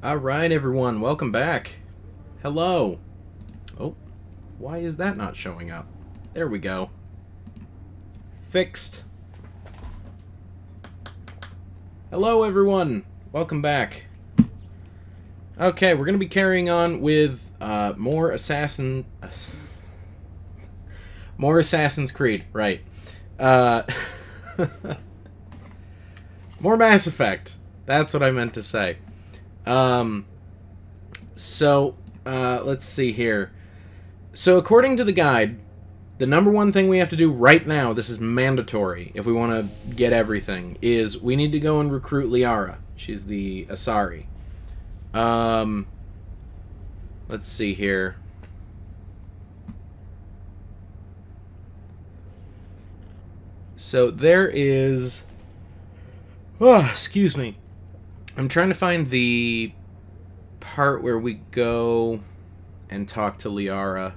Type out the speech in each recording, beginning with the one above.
Alright everyone, welcome back. Hello. Oh, why is that not showing up? There we go. Fixed. Hello everyone, welcome back. Okay, we're going to be carrying on with more Assassin's Creed, right. More Mass Effect. That's what I meant to say. Let's see here. So according to the guide, the number one thing we have to do right now, this is mandatory if we want to get everything, is we need to go and recruit Liara. She's the Asari. Let's see here. So there is... Oh, excuse me. I'm trying to find the part where we go and talk to Liara.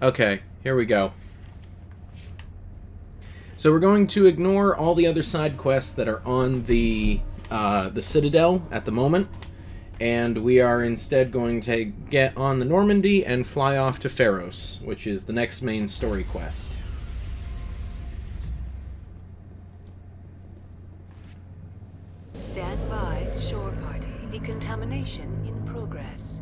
Okay, here we go. So we're going to ignore all the other side quests that are on the Citadel at the moment, and we are instead going to get on the Normandy and fly off to Pharos, which is the next main story quest. Stand by, shore party. Decontamination in progress.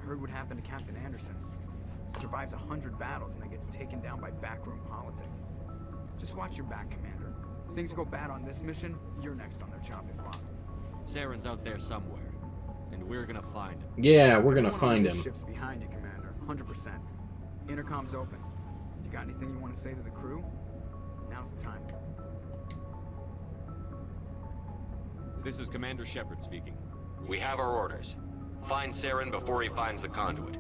I heard what happened to Captain Anderson. Survives 100 battles and then gets taken down by backroom politics. Just watch your back, Commander. Things go bad on this mission, you're next on their chopping block. Saren's out there somewhere, and we're gonna find him. Yeah, we're gonna Everyone on find this him. Ship's behind you, Commander. 100%. Intercom's open. If you got anything you want to say to the crew, now's the time. This is Commander Shepard speaking. We have our orders. Find Saren before he finds the conduit.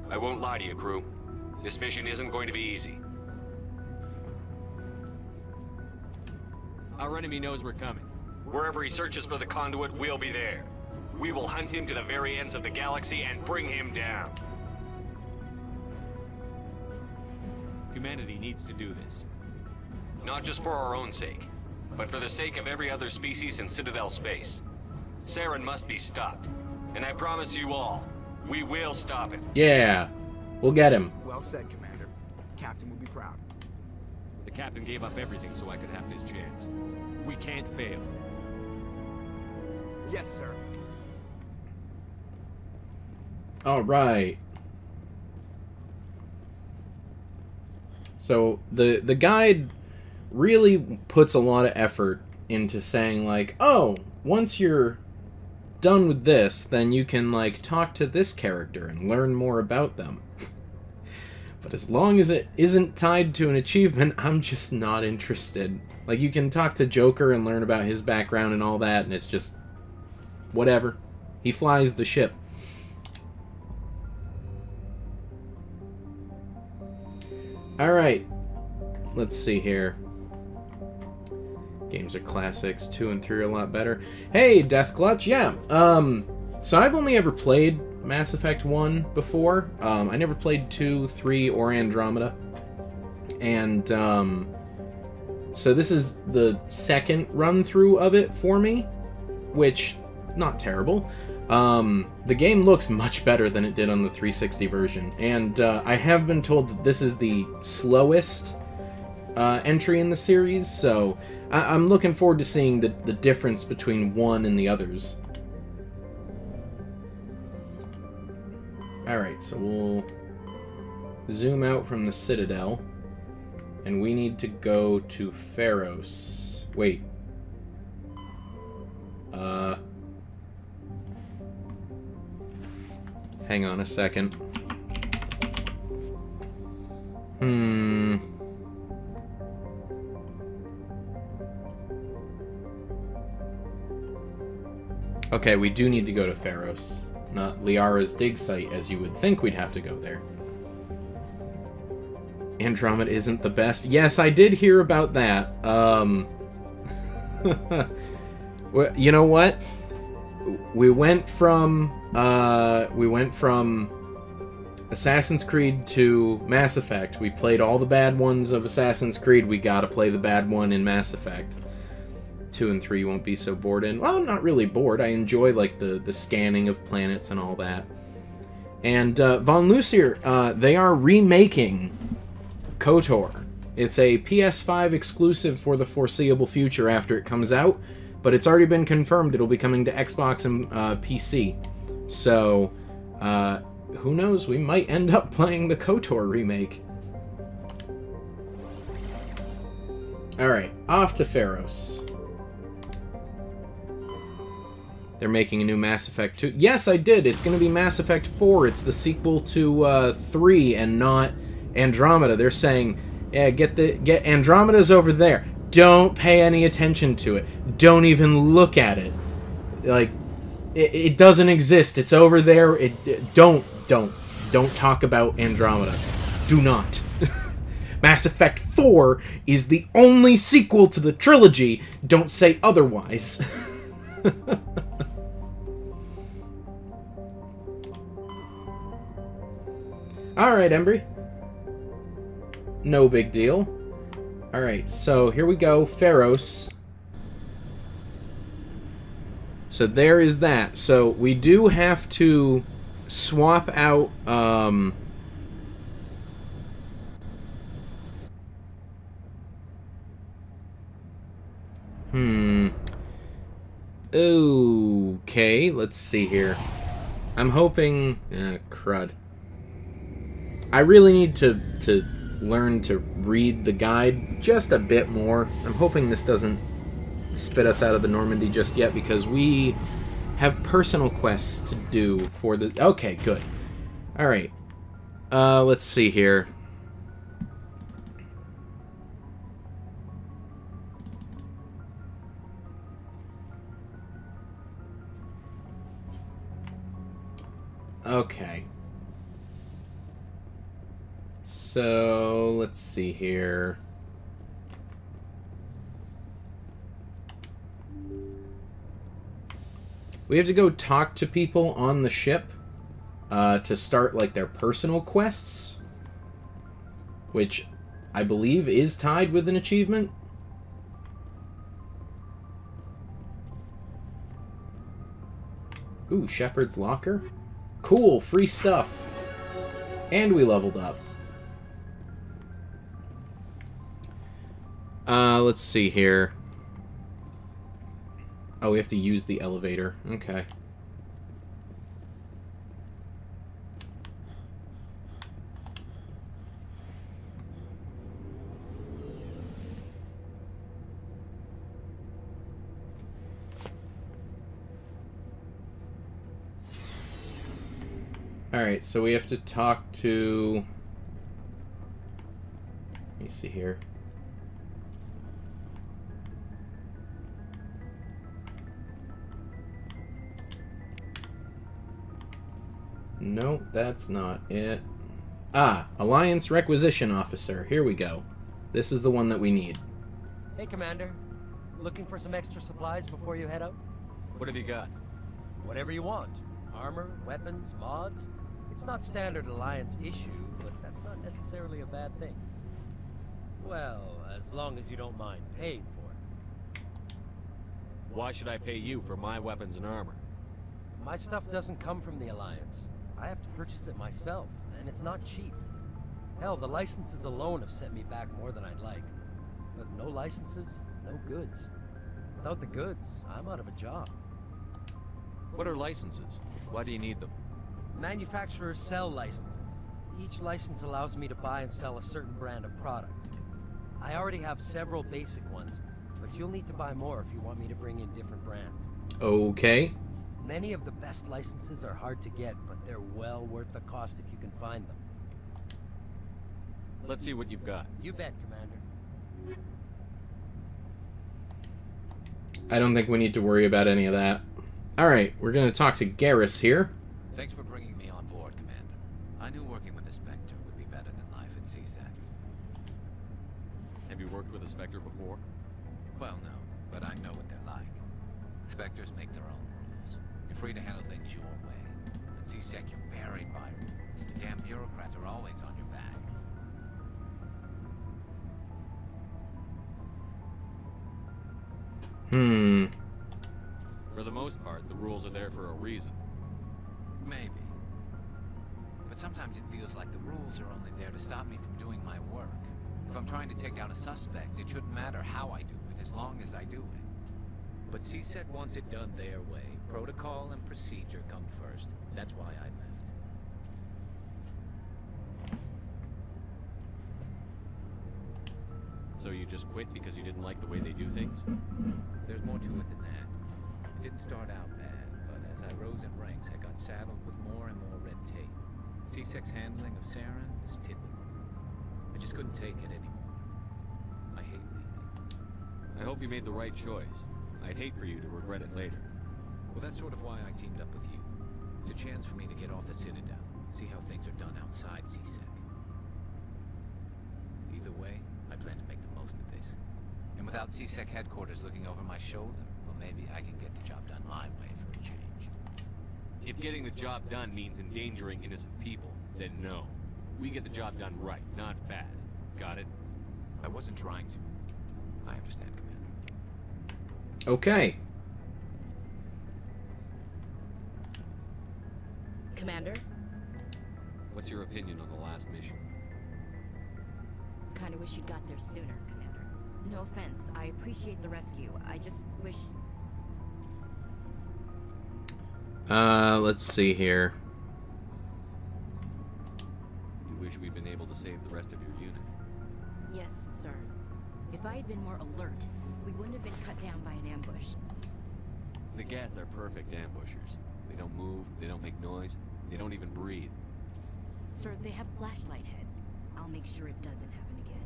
I won't lie to you, crew. This mission isn't going to be easy. Our enemy knows we're coming. Wherever he searches for the conduit, we'll be there. We will hunt him to the very ends of the galaxy and bring him down. Humanity needs to do this. Not just for our own sake, but for the sake of every other species in Citadel space. Saren must be stopped. And I promise you all, we will stop him. Yeah, we'll get him. Well said, Commander. Captain will be proud. The captain gave up everything so I could have this chance. We can't fail. Yes, sir. All right. So the guide really puts a lot of effort into saying like, oh, once you're done with this, then you can like talk to this character and learn more about them. But as long as it isn't tied to an achievement, I'm just not interested. Like, you can talk to Joker and learn about his background and all that, and it's just whatever. He flies the ship. Alright, let's see here. Games are classics, 2 and 3 are a lot better. Hey, Death Clutch, yeah. So I've only ever played Mass Effect 1 before. I never played 2, 3, or Andromeda. And, so this is the second run-through of it for me, which, not terrible. The game looks much better than it did on the 360 version, and I have been told that this is the slowest entry in the series, so I'm looking forward to seeing the difference between one and the others. Alright, so we'll zoom out from the Citadel, and we need to go to Pharos. Wait. Hang on a second. Okay, we do need to go to Pharos, not Liara's dig site, as you would think we'd have to go there. Andromeda isn't the best. Yes, I did hear about that. Well, you know what? We went from Assassin's Creed to Mass Effect. We played all the bad ones of Assassin's Creed. We gotta play the bad one in Mass Effect. 2 and 3 won't be so bored in. Well, I'm not really bored. I enjoy, like, the scanning of planets and all that. And Von Lucier, they are remaking KOTOR. It's a PS5 exclusive for the foreseeable future after it comes out, but it's already been confirmed it'll be coming to Xbox and PC. So, who knows? We might end up playing the KOTOR remake. Alright, off to Pharos. They're making a new Mass Effect 2. Yes, I did. It's going to be Mass Effect 4. It's the sequel to 3 and not Andromeda. They're saying, yeah, get Andromeda's over there. Don't pay any attention to it. Don't even look at it. Like, it doesn't exist. It's over there. Don't talk about Andromeda. Do not. Mass Effect 4 is the only sequel to the trilogy. Don't say otherwise. Alright, Embry. No big deal. Alright, so here we go. Pharos. So there is that. So we do have to swap out, Okay, let's see here. I'm hoping... crud. I really need to learn to read the guide just a bit more. I'm hoping this doesn't spit us out of the Normandy just yet, because we have personal quests to do for the... Okay, good. Alright. Let's see here. Okay. So, let's see here. We have to go talk to people on the ship to start, like, their personal quests, which I believe is tied with an achievement. Ooh, Shepard's Locker. Cool, free stuff. And we leveled up. Let's see here. Oh, we have to use the elevator. Okay. Alright, so we have to talk to... Let me see here. Nope, that's not it. Ah, Alliance Requisition Officer. Here we go. This is the one that we need. Hey, Commander. Looking for some extra supplies before you head out? What have you got? Whatever you want. Armor, weapons, mods. It's not standard Alliance issue, but that's not necessarily a bad thing. Well, as long as you don't mind paying for it. Why should I pay you for my weapons and armor? My stuff doesn't come from the Alliance. I have to purchase it myself, and it's not cheap. Hell, the licenses alone have set me back more than I'd like. But no licenses, no goods. Without the goods, I'm out of a job. What are licenses? Why do you need them? Manufacturers sell licenses. Each license allows me to buy and sell a certain brand of product. I already have several basic ones, but you'll need to buy more if you want me to bring in different brands. Okay. Many of the best licenses are hard to get, but they're well worth the cost if you can find them. Let's see what you've got. You bet, Commander. I don't think we need to worry about any of that. Alright, we're going to talk to Garrus here. Thanks for bringing me on board, Commander. I knew working with the Spectre would be better than life at CSAC. Have you worked with a Spectre before? Well, no, but I know what they're like. As Spectres make their own rules. You're free to handle things your way. At C-Sec, you're buried by rules. The damn bureaucrats are always on your back. For the most part, the rules are there for a reason. Maybe. But sometimes it feels like the rules are only there to stop me from doing my work. If I'm trying to take down a suspect, it shouldn't matter how I do it, as long as I do it. But C-Sec wants it done their way. Protocol and procedure come first. That's why I left. So you just quit because you didn't like the way they do things? There's more to it than that. It didn't start out bad, but as I rose in ranks, I got saddled with more and more red tape. C-Sec's handling of Saren is typical. I just couldn't take it anymore. I hate leaving. I hope you made the right choice. I'd hate for you to regret it later. Well, that's sort of why I teamed up with you. It's a chance for me to get off the Citadel, see how things are done outside C-Sec. Either way, I plan to make the most of this. And without C-Sec headquarters looking over my shoulder, well, maybe I can get the job done my way for a change. If getting the job done means endangering innocent people, then no. We get the job done right, not fast. Got it? I wasn't trying to. I understand, Commander. Okay. Commander? What's your opinion on the last mission? Kinda wish you'd got there sooner, Commander. No offense, I appreciate the rescue. I just wish... Let's see here. You wish we'd been able to save the rest of your unit? Yes, sir. If I had been more alert, we wouldn't have been cut down by an ambush. The Geth are perfect ambushers. They don't move, they don't make noise, they don't even breathe. Sir, they have flashlight heads. I'll make sure it doesn't happen again.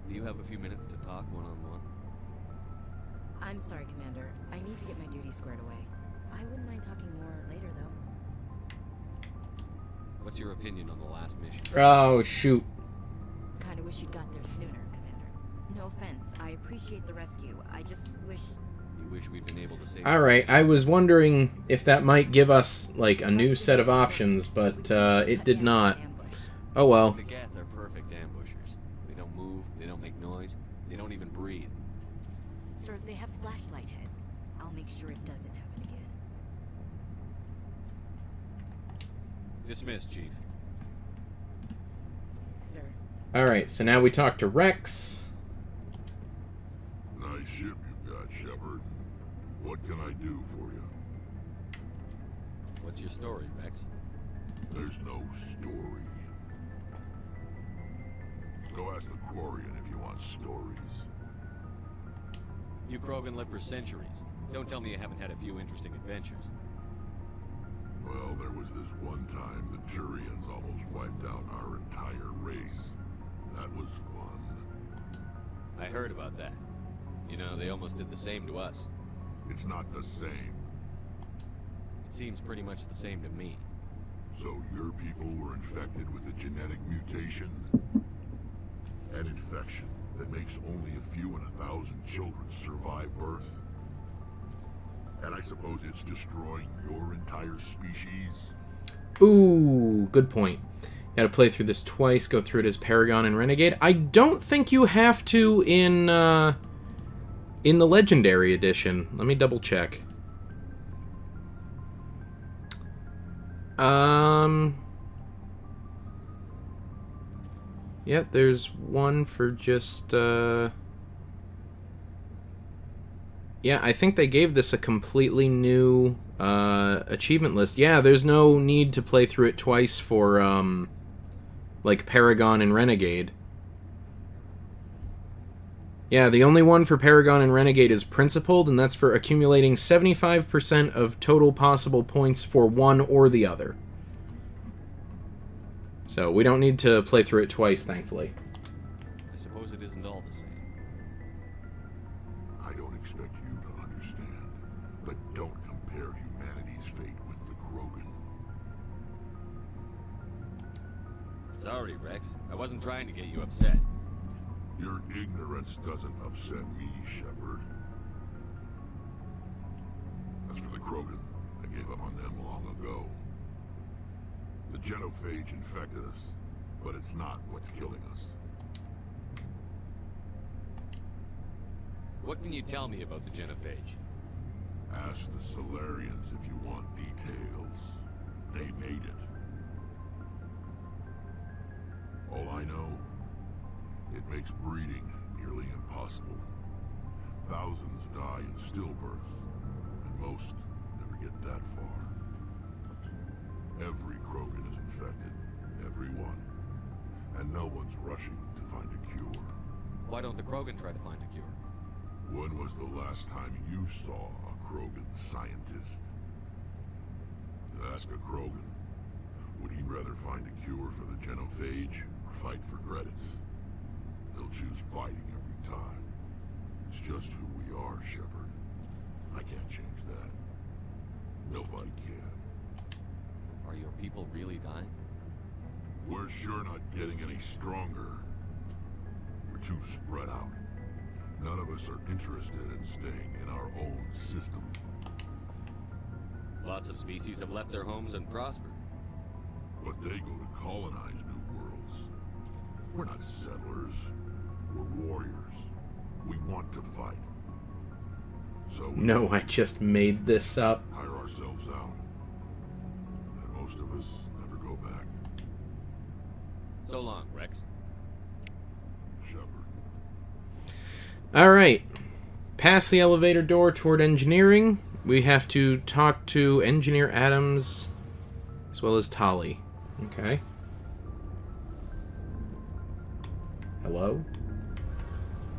Do you have a few minutes to talk one-on-one? I'm sorry, Commander. I need to get my duty squared away. I wouldn't mind talking more later, though. What's your opinion on the last mission? Oh, shoot. Kinda wish you'd got there sooner, Commander. No offense, I appreciate the rescue. I just wish... You wish we'd been able to save... Alright, I was wondering if that might give us, like, a new set of options, but, it did not. Oh well. The Geth are perfect ambushers. They don't move, they don't make noise, they don't even breathe. Sir, they have flashlight heads. I'll make sure it doesn't happen again. Dismissed, Chief. Sir. Alright, so now we talk to Rex. Nice ship you got, Shepard. What can I do for you? What's your story, Rex? There's no story. Go ask the Quarian if you want stories. You Krogan lived for centuries. Don't tell me you haven't had a few interesting adventures. Well, there was this one time the Turians almost wiped out our entire race. That was fun. I heard about that. You know, they almost did the same to us. It's not the same. It seems pretty much the same to me. So your people were infected with a genetic mutation? An infection that makes only a few in 1,000 children survive birth? And I suppose it's destroying your entire species? Ooh, good point. Gotta play through this twice, go through it as Paragon and Renegade. I don't think you have to in the Legendary Edition. Let me double check. Yeah, there's one for just, yeah, I think they gave this a completely new, achievement list. Yeah, there's no need to play through it twice for, like, Paragon and Renegade. Yeah, the only one for Paragon and Renegade is Principled, and that's for accumulating 75% of total possible points for one or the other. So, we don't need to play through it twice, thankfully. I suppose it isn't all the same. I don't expect you to understand, but don't compare humanity's fate with the Krogan. Sorry, Rex. I wasn't trying to get you upset. Your ignorance doesn't upset me, Shepard. Krogan. I gave up on them long ago. The genophage infected us, but it's not what's killing us. What can you tell me about the genophage? Ask the Solarians if you want details. They made it. All I know, it makes breeding nearly impossible. Thousands die in stillbirth, and most never get that far. Every Krogan is infected, every one. And no one's rushing to find a cure. Why don't the Krogan try to find a cure? When was the last time you saw a Krogan scientist? Ask a Krogan. Would he rather find a cure for the genophage or fight for credits? They'll choose fighting every time. It's just who we are, Shepard. I can't change that. Nobody can. Are your people really dying? We're sure not getting any stronger. We're too spread out. None of us are interested in staying in our own system. Lots of species have left their homes and prospered. But they go to colonize new worlds. We're not settlers. We're warriors. We want to fight. So we No, I just made this up. hire ourselves out. And most of us never go back. So long, Rex. Shepard. Alright. Past the elevator door toward engineering, we have to talk to Engineer Adams as well as Tali. Okay. Hello?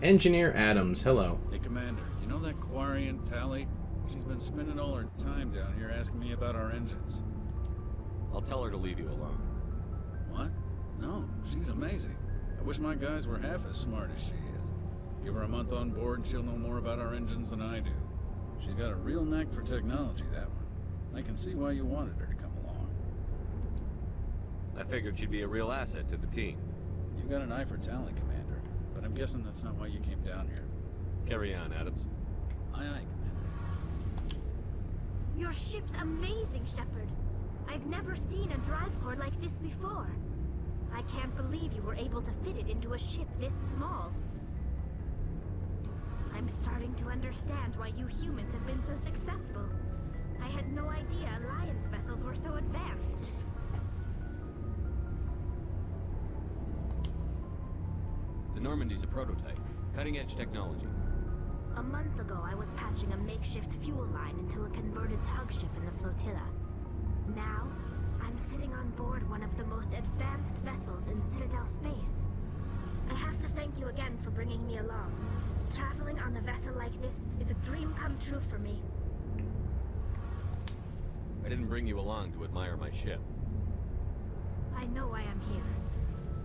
Engineer Adams, hello. Hey, Commander, you know that Quarian Tali? She's been spending all her time down here asking me about our engines. I'll tell her to leave you alone. What? No, she's amazing. I wish my guys were half as smart as she is. Give her a month on board and she'll know more about our engines than I do. She's got a real knack for technology, that one. I can see why you wanted her to come along. I figured she'd be a real asset to the team. You got an eye for talent, Commander, but I'm guessing that's not why you came down here. Carry on, Adams. Aye, aye, Commander. Your ship's amazing, Shepard. I've never seen a drive core like this before. I can't believe you were able to fit it into a ship this small. I'm starting to understand why you humans have been so successful. I had no idea Alliance vessels were so advanced. The Normandy's a prototype. Cutting-edge technology. A month ago, I was patching a makeshift fuel line into a converted tug ship in the flotilla. Now, I'm sitting on board one of the most advanced vessels in Citadel space. I have to thank you again for bringing me along. Traveling on a vessel like this is a dream come true for me. I didn't bring you along to admire my ship. I know I am here.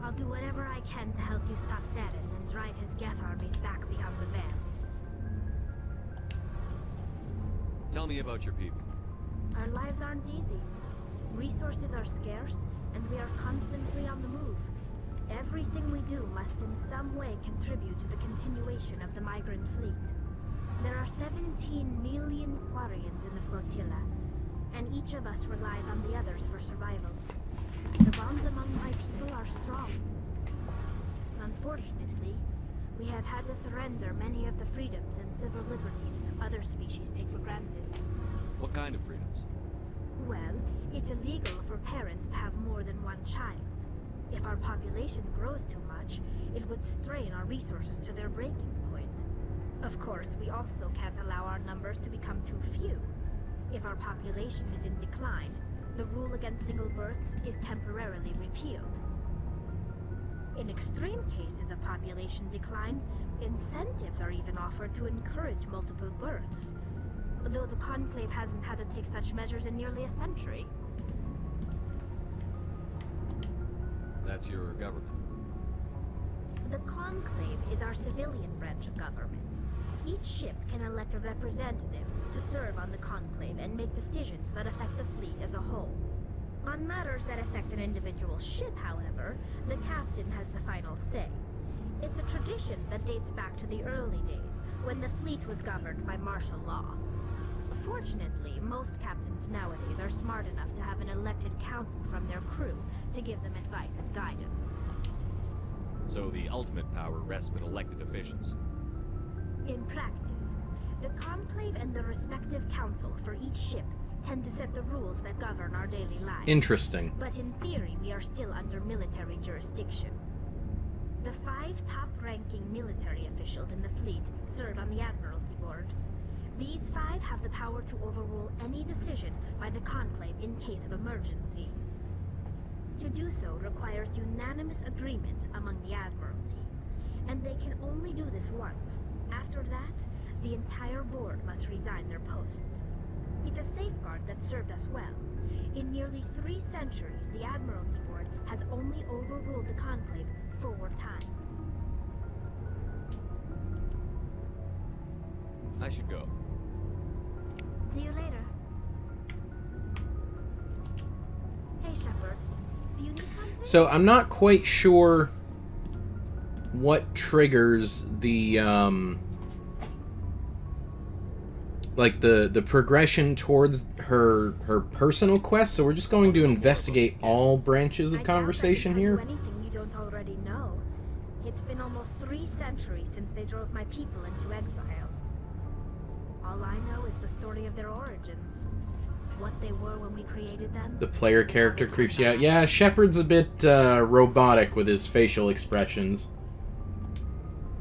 I'll do whatever I can to help you stop Saren and drive his Geth armies back beyond the veil. Tell me about your people. Our lives aren't easy. Resources are scarce, and we are constantly on the move. Everything we do must in some way contribute to the continuation of the migrant fleet. There are 17 million Quarians in the flotilla, and each of us relies on the others for survival. The bonds among my people are strong. Unfortunately, we have had to surrender many of the freedoms and civil liberties other species take for granted. What kind of freedoms? Well, it's illegal for parents to have more than one child. If our population grows too much, it would strain our resources to their breaking point. Of course, we also can't allow our numbers to become too few. If our population is in decline, the rule against single births is temporarily repealed. In extreme cases of population decline, incentives are even offered to encourage multiple births, though the Conclave hasn't had to take such measures in nearly a century. That's your government. The Conclave is our civilian branch of government. Each ship can elect a representative to serve on the Conclave and make decisions that affect the fleet as a whole. On matters that affect an individual ship, however, the captain has the final say. It's a tradition that dates back to the early days, when the fleet was governed by martial law. Unfortunately, most captains nowadays are smart enough to have an elected council from their crew to give them advice and guidance. So the ultimate power rests with elected officials. In practice, the Conclave and the respective council for each ship tend to set the rules that govern our daily lives. Interesting. But in theory, we are still under military jurisdiction. The 5 top-ranking military officials in the fleet serve on the Admiralty Board. These 5 have the power to overrule any decision by the Conclave in case of emergency. To do so requires unanimous agreement among the Admiralty, and they can only do this once. After that, the entire board must resign their posts. It's a safeguard that served us well. In nearly 3 centuries, the Admiralty Board has only overruled the Conclave 4 times. I should go. See you later. Hey, Shepard. Do you need something? So I'm not quite sure what triggers the like the progression towards her personal quest. So we're just going to investigate all branches of conversation here. Anything you don't already know. It's been almost 3 centuries since they drove my people into exile. All I know is the story of their origins. What they were when we created them. The player character creeps you out. Yeah, Shepard's a bit robotic with his facial expressions.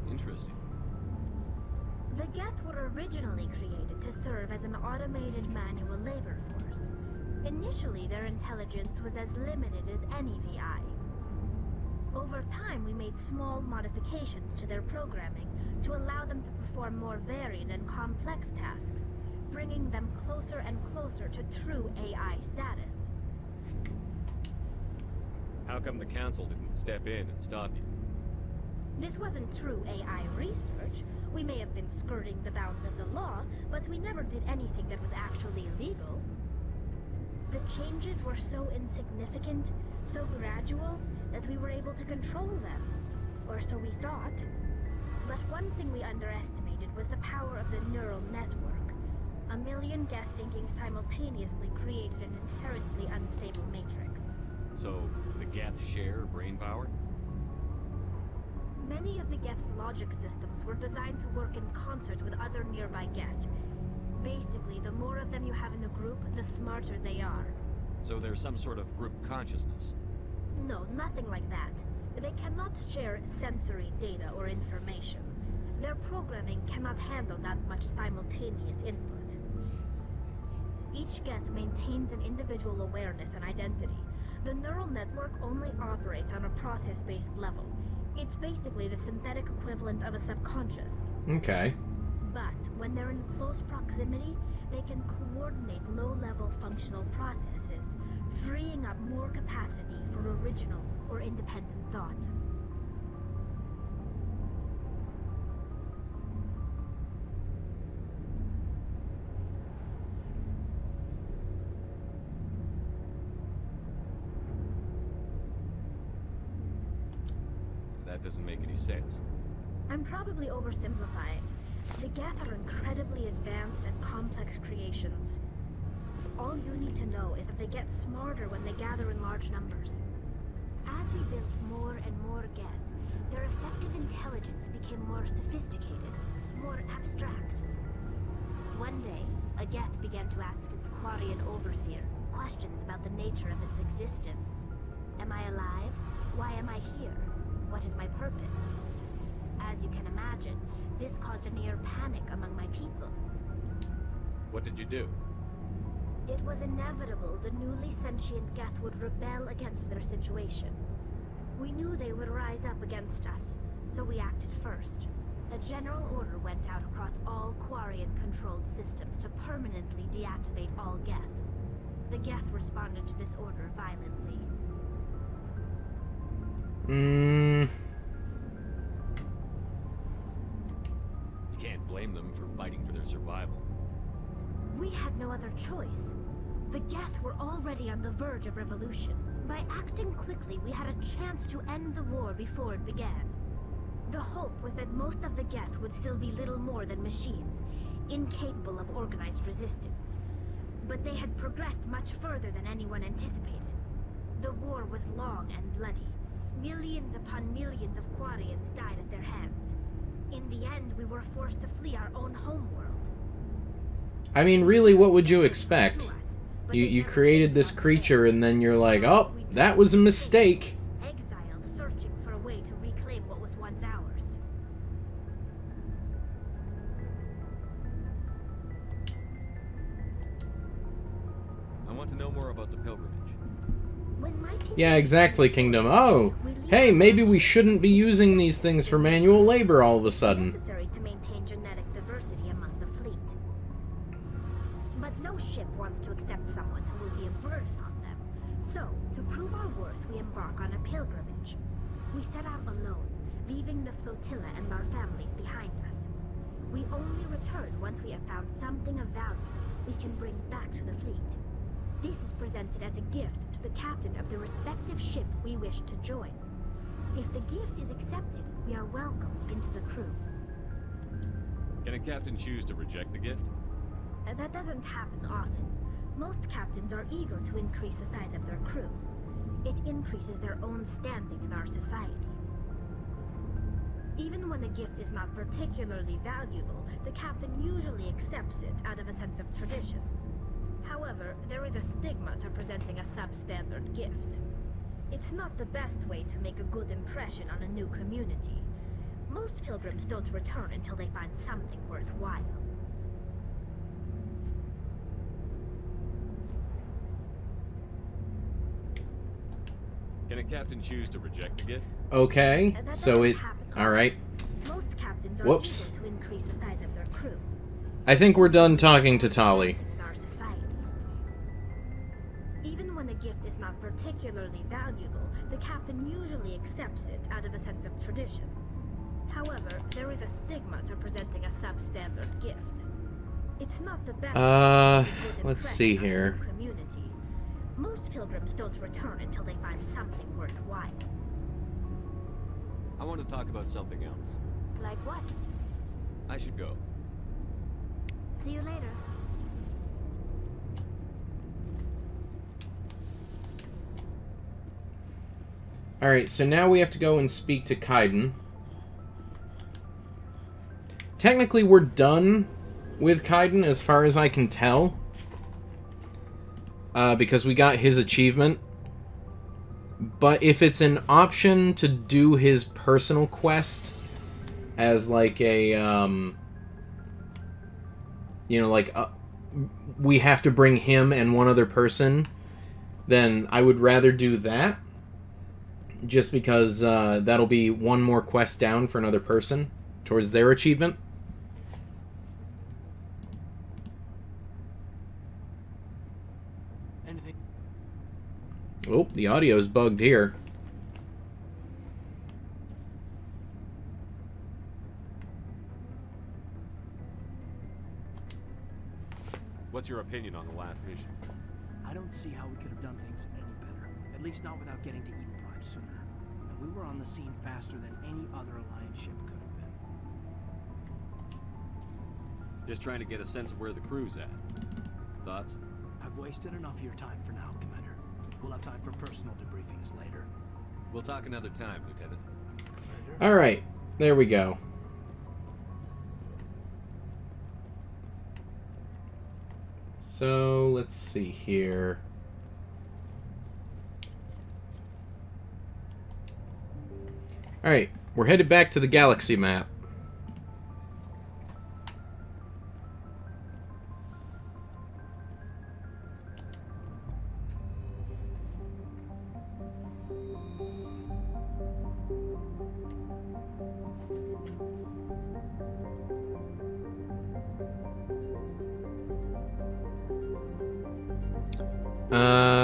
Interesting. The Geth were originally created to serve as an automated manual labor force. Initially, their intelligence was as limited as any VI. Over time, we made small modifications to their programming to allow them to perform more varied and complex tasks, bringing them closer and closer to true AI status. How come the council didn't step in and stop you? This wasn't true AI research. We may have been skirting the bounds of the law, but we never did anything that was actually illegal. The changes were so insignificant, so gradual, that we were able to control them. Or so we thought. But one thing we underestimated was the power of the neural network. A million Geth thinking simultaneously created an inherently unstable matrix. So, the Geth share brain power? Many of the Geth's logic systems were designed to work in concert with other nearby Geth. Basically, the more of them you have in a group, the smarter they are. So there's some sort of group consciousness? No, nothing like that. They cannot share sensory data or information. Their programming cannot handle that much simultaneous input. Each Geth maintains an individual awareness and identity. The neural network only operates on a process-based level. It's basically the synthetic equivalent of a subconscious. Okay. But when they're in close proximity, they can coordinate low-level functional processes, freeing up more capacity for original or independent thought. That doesn't make any sense. I'm probably oversimplifying. The Geth are incredibly advanced and complex creations. All you need to know is that they get smarter when they gather in large numbers. As we built more and more Geth, their effective intelligence became more sophisticated, more abstract. One day, a Geth began to ask its Quarian overseer questions about the nature of its existence. Am I alive? Why am I here? What is my purpose? As you can imagine, this caused a near panic among my people. What did you do? It was inevitable the newly sentient Geth would rebel against their situation. We knew they would rise up against us, so we acted first. A general order went out across all Quarian-controlled systems to permanently deactivate all Geth. The Geth responded to this order violently. You can't blame them for fighting for their survival. We had no other choice. The Geth were already on the verge of revolution. By acting quickly, we had a chance to end the war before it began. The hope was that most of the Geth would still be little more than machines. incapable of organized resistance. But they had progressed much further than anyone anticipated. The war was long and bloody. Millions upon millions of Quarians died at their hands. In the end, we were forced to flee our own homeworld. I mean, really, what would you expect? You created this creature and then you're like, oh, that was a mistake. Exiled, searching for a way to reclaim what was once ours. I want to know more about the pilgrimage. Yeah, exactly, Kingdom. Oh, hey, maybe we shouldn't be using these things for manual labor all of a sudden. Necessary to maintain genetic diversity among the fleet. But no ship wants to accept someone who will be a burden on them. So, to prove our worth, we embark on a pilgrimage. We set out alone, leaving the flotilla and our families behind us. We only return once we have found something of value we can bring back to the fleet. This is presented as a gift to the captain of the respective ship we wish to join. If the gift is accepted, we are welcomed into the crew. Can a captain choose to reject the gift? That doesn't happen often. Most captains are eager to increase the size of their crew. It increases their own standing in our society. Even when a gift is not particularly valuable, the captain usually accepts it out of a sense of tradition. However, there is a stigma to presenting a substandard gift. It's not the best way to make a good impression on a new community. Most pilgrims don't return until they find something worthwhile. Can a captain choose to reject the gift? Okay, so it... Alright. Most captains are Whoops. eager to increase the size of their crew. I think we're done talking to Tali. Even when a gift is not particularly valuable, the captain usually accepts it out of a sense of tradition. However, there is a stigma to presenting a substandard gift. It's not the best. Let's see here. Community. Most pilgrims don't return until they find something worthwhile. I want to talk about something else. Like what? I should go. See you later. Alright, so now we have to go and speak to Kaiden. Technically, we're done with Kaiden, as far as I can tell. Because we got his achievement. But if it's an option to do his personal quest as like a, you know, like, we have to bring him and one other person, then I would rather do that. Just because that'll be one more quest down for another person towards their achievement. Anything? Oh, the audio's bugged here. What's your opinion on the last mission? I don't see how we could have done things any better. At least not without getting to Eden Prime sooner. And we were on the scene faster than any other Alliance ship could have been. Just trying to get a sense of where the crew's at. Thoughts? I've wasted enough of your time for now, Commander. We'll have time for personal debriefings later. We'll talk another time, Lieutenant. Alright, there we go. So, let's see here. Alright, we're headed back to the galaxy map.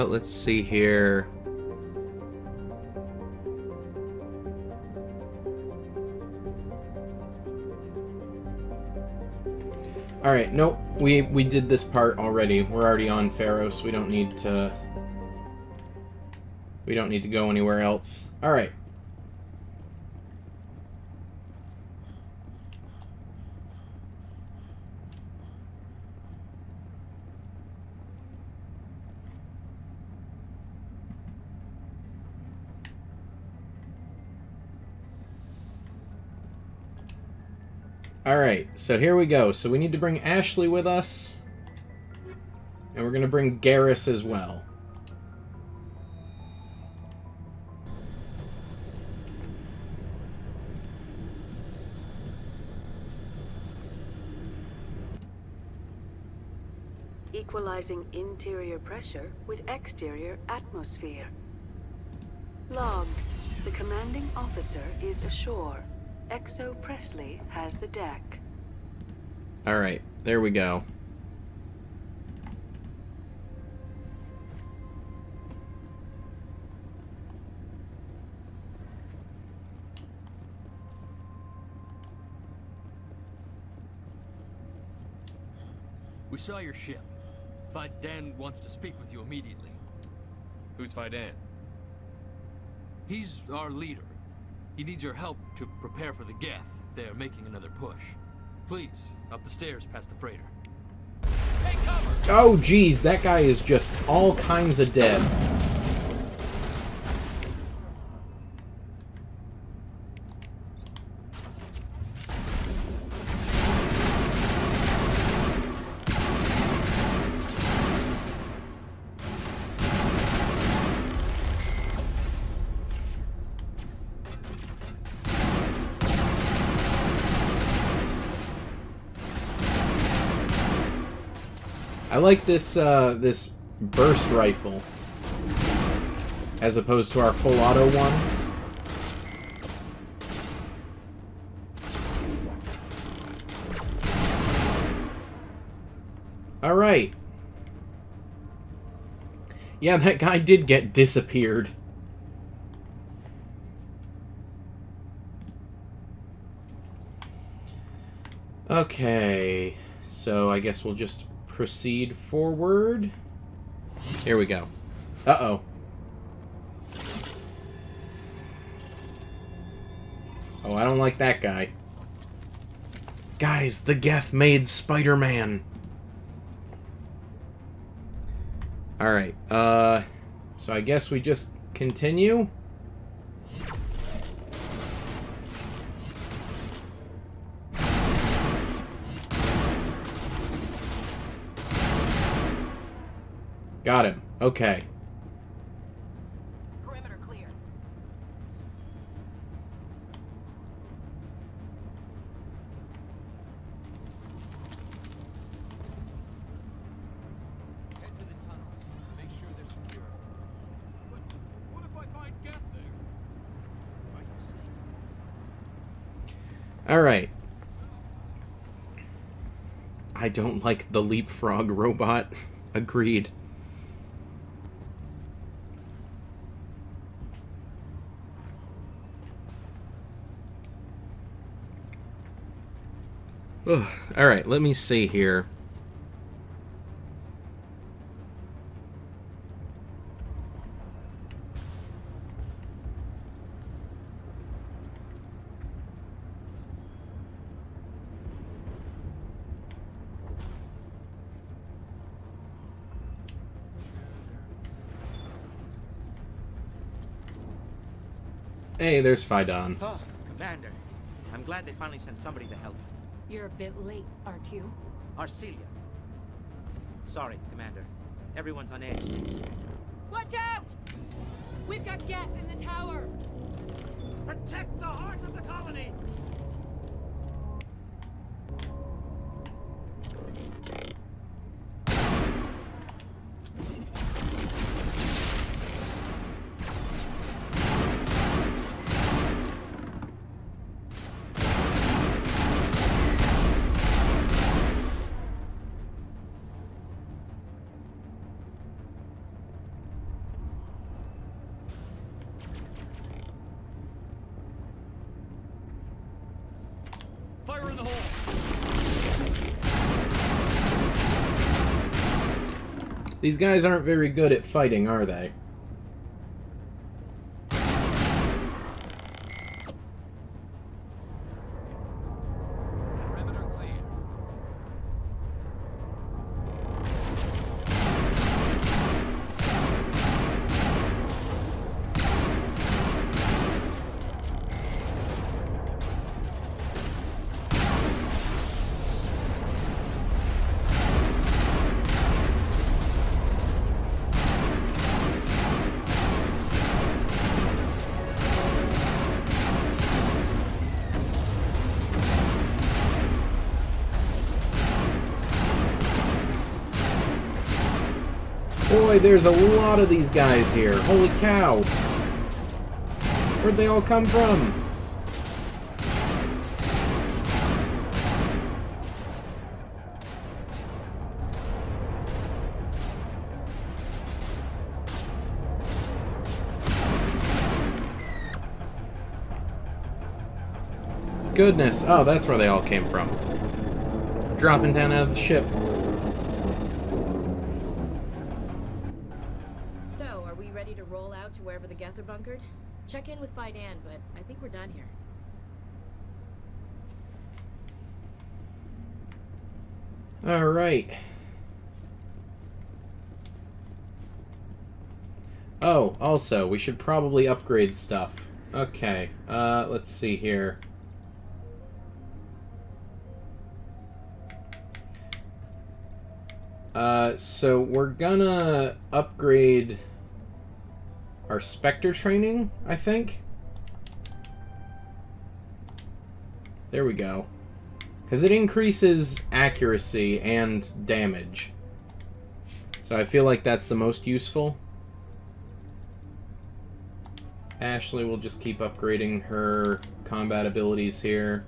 Let's see here. Alright, nope. We did this part already. We're already on Pharos. We don't need to go anywhere else. Alright. Alright, so here we go. So we need to bring Ashley with us. And we're going to bring Garrus as well. Equalizing interior pressure with exterior atmosphere. Logged. The commanding officer is ashore. Exo Presley has the deck. Alright, there we go. We saw your ship. Fidan wants to speak with you immediately. Who's Fidan? He's our leader. He needs your help to prepare for the Geth. They're making another push. Please, up the stairs past the freighter. Take cover! Oh, geez, that guy is just all kinds of dead. I like this this burst rifle as opposed to our full auto one. All right. Yeah, that guy did get disappeared. Okay. So I guess we'll just proceed forward. Here we go. Uh-oh. Oh, I don't like that guy. Guys, the Geth made Spider-Man. Alright, so I guess we just continue. Got him. Okay. Perimeter clear. Head to the tunnels. Make sure they're secure. But what if I find Geth there? Are you safe? Alright. I don't like the leapfrog robot. Agreed. Alright, let me see here. Hey, there's Fidan. Oh, Commander. I'm glad they finally sent somebody to help. You're a bit late, aren't you? Arcelia. Sorry, Commander. Everyone's on edge since... Watch out! We've got Geth in the tower! Protect the heart of the colony! Fire in the hole! These guys aren't very good at fighting, are they? Perimeter clear. Boy, there's a lot of these guys here. Holy cow. Where'd they all come from? Goodness. Oh, that's where they all came from. Dropping down out of the ship. So, are we ready to roll out to wherever the Geth are bunkered? Check in with Fidan, but I think we're done here. Alright. Oh, also, we should probably upgrade stuff. Okay, let's see here. So we're gonna upgrade our Spectre training, I think. There we go. Because it increases accuracy and damage. So I feel like that's the most useful. Ashley will just keep upgrading her combat abilities here.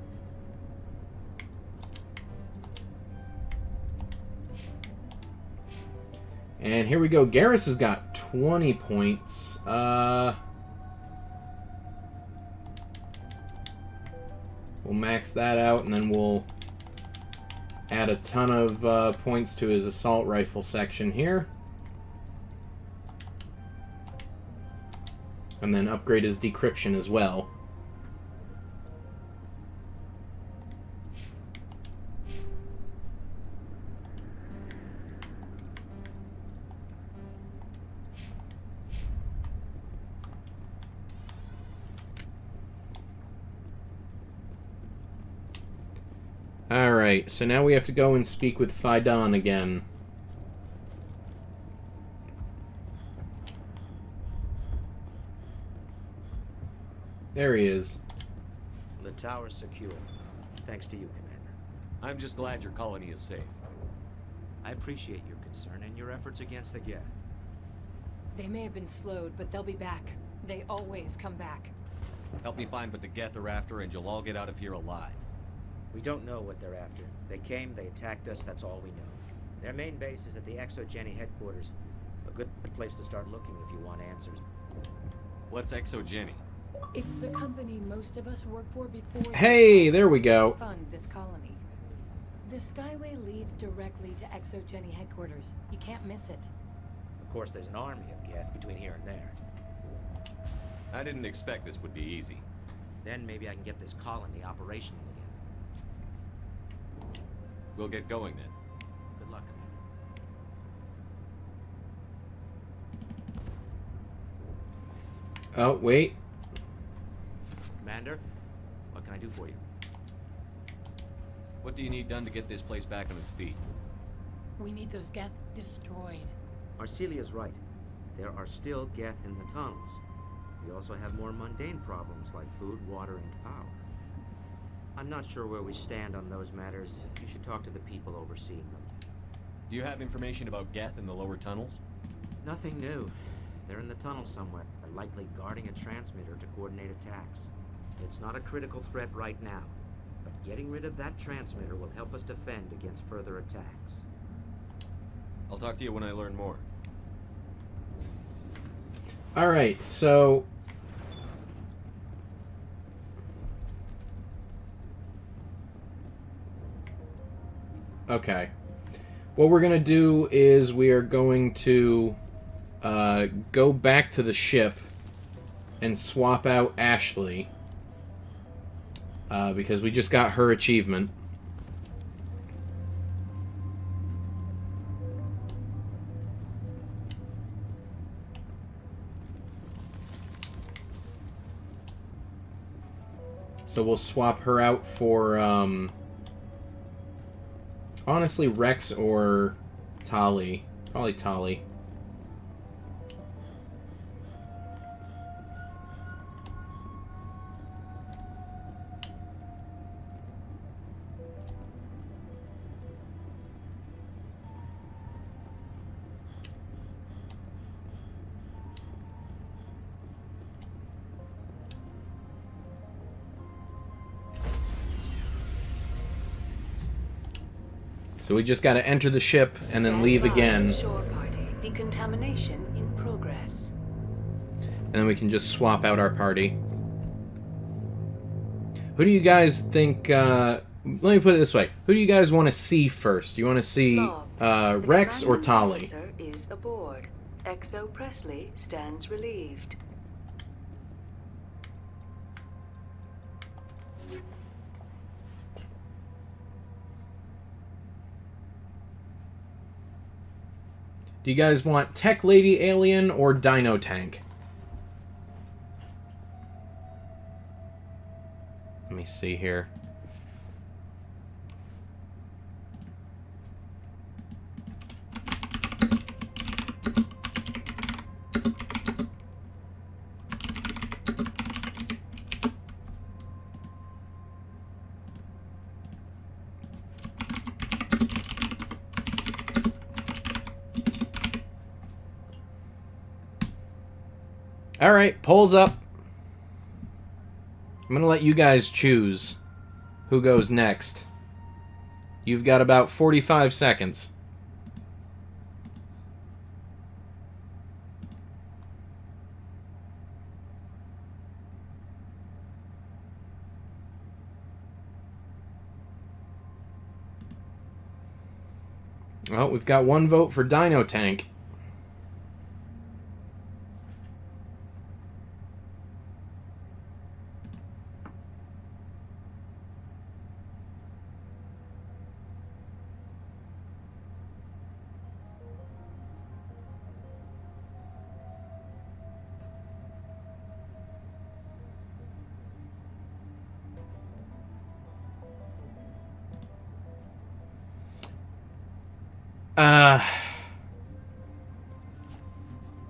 And here we go. Garrus has got 20 points. We'll max that out, and then we'll add a ton of points to his assault rifle section here. And then upgrade his decryption as well. Alright, so now we have to go and speak with Fidan again. There he is. The tower's secure, thanks to you, Commander. I'm just glad your colony is safe. I appreciate your concern and your efforts against the Geth. They may have been slowed, but they'll be back. They always come back. Help me find what the Geth are after, and you'll all get out of here alive. We don't know what they're after. They came, they attacked us, that's all we know. Their main base is at the Exogeny headquarters. A good place to start looking if you want answers. What's Exogeny? It's the company most of us work for before... Hey, there we go. ...fund this colony. The Skyway leads directly to Exogeny headquarters. You can't miss it. Of course, there's an army of Geth between here and there. I didn't expect this would be easy. Then maybe I can get this colony operational again. We'll get going then. Good luck, Commander. Oh, wait. Commander, what can I do for you? What do you need done to get this place back on its feet? We need those Geth destroyed. Arcelia's right. There are still Geth in the tunnels. We also have more mundane problems like food, water, and power. I'm not sure where we stand on those matters. You should talk to the people overseeing them. Do you have information about Geth in the lower tunnels? Nothing new. They're in the tunnel somewhere, likely guarding a transmitter to coordinate attacks. It's not a critical threat right now, but getting rid of that transmitter will help us defend against further attacks. I'll talk to you when I learn more. Alright, so... Okay. What we're going to do is we are going to go back to the ship and swap out Ashley. Because we just got her achievement. So we'll swap her out for, honestly, Rex or Tali. Probably Tali. So we just got to enter the ship and then leave again. Shore party. Decontamination in progress. And then we can just swap out our party. Who do you guys think... let me put it this way. Who do you guys want to see first? Do you want to see Rex or Tali? Officer is aboard. XO Presley stands relieved. Do you guys want Tech Lady Alien or Dino Tank? Let me see here. Alright, polls up. I'm gonna let you guys choose who goes next. You've got about 45 seconds. Well, we've got one vote for Dino Tank.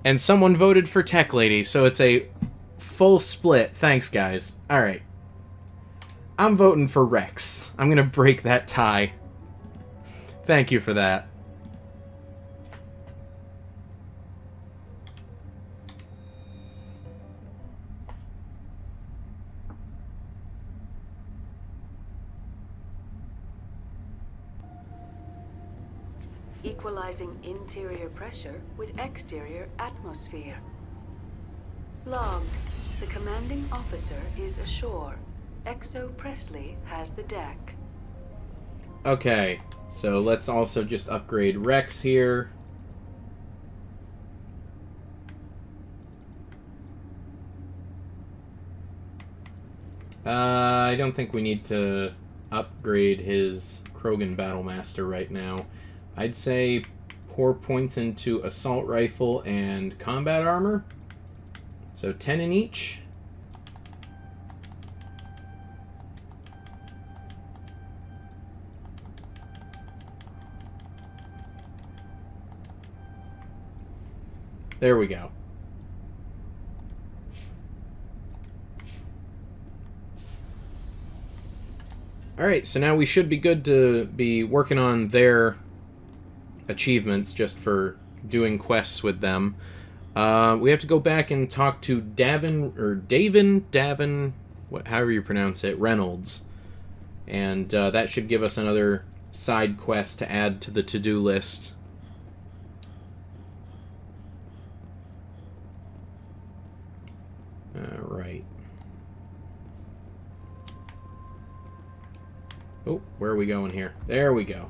And someone voted for Tech Lady, so it's a full split. Thanks, guys. Alright. I'm voting for Rex. I'm gonna break that tie. Thank you for that. Equalizing interior pressure with exterior atmosphere. Logged. The commanding officer is ashore. XO Presley has the deck. Okay, so let's also just upgrade Rex here. I don't think we need to upgrade his Krogan Battlemaster right now. I'd say pour points into assault rifle and combat armor. So 10 in each. There we go. Alright, so now we should be good to be working on their achievements just for doing quests with them. We have to go back and talk to Davin, however you pronounce it, Reynolds. And that should give us another side quest to add to the to-do list. Alright. Oh, where are we going here? There we go.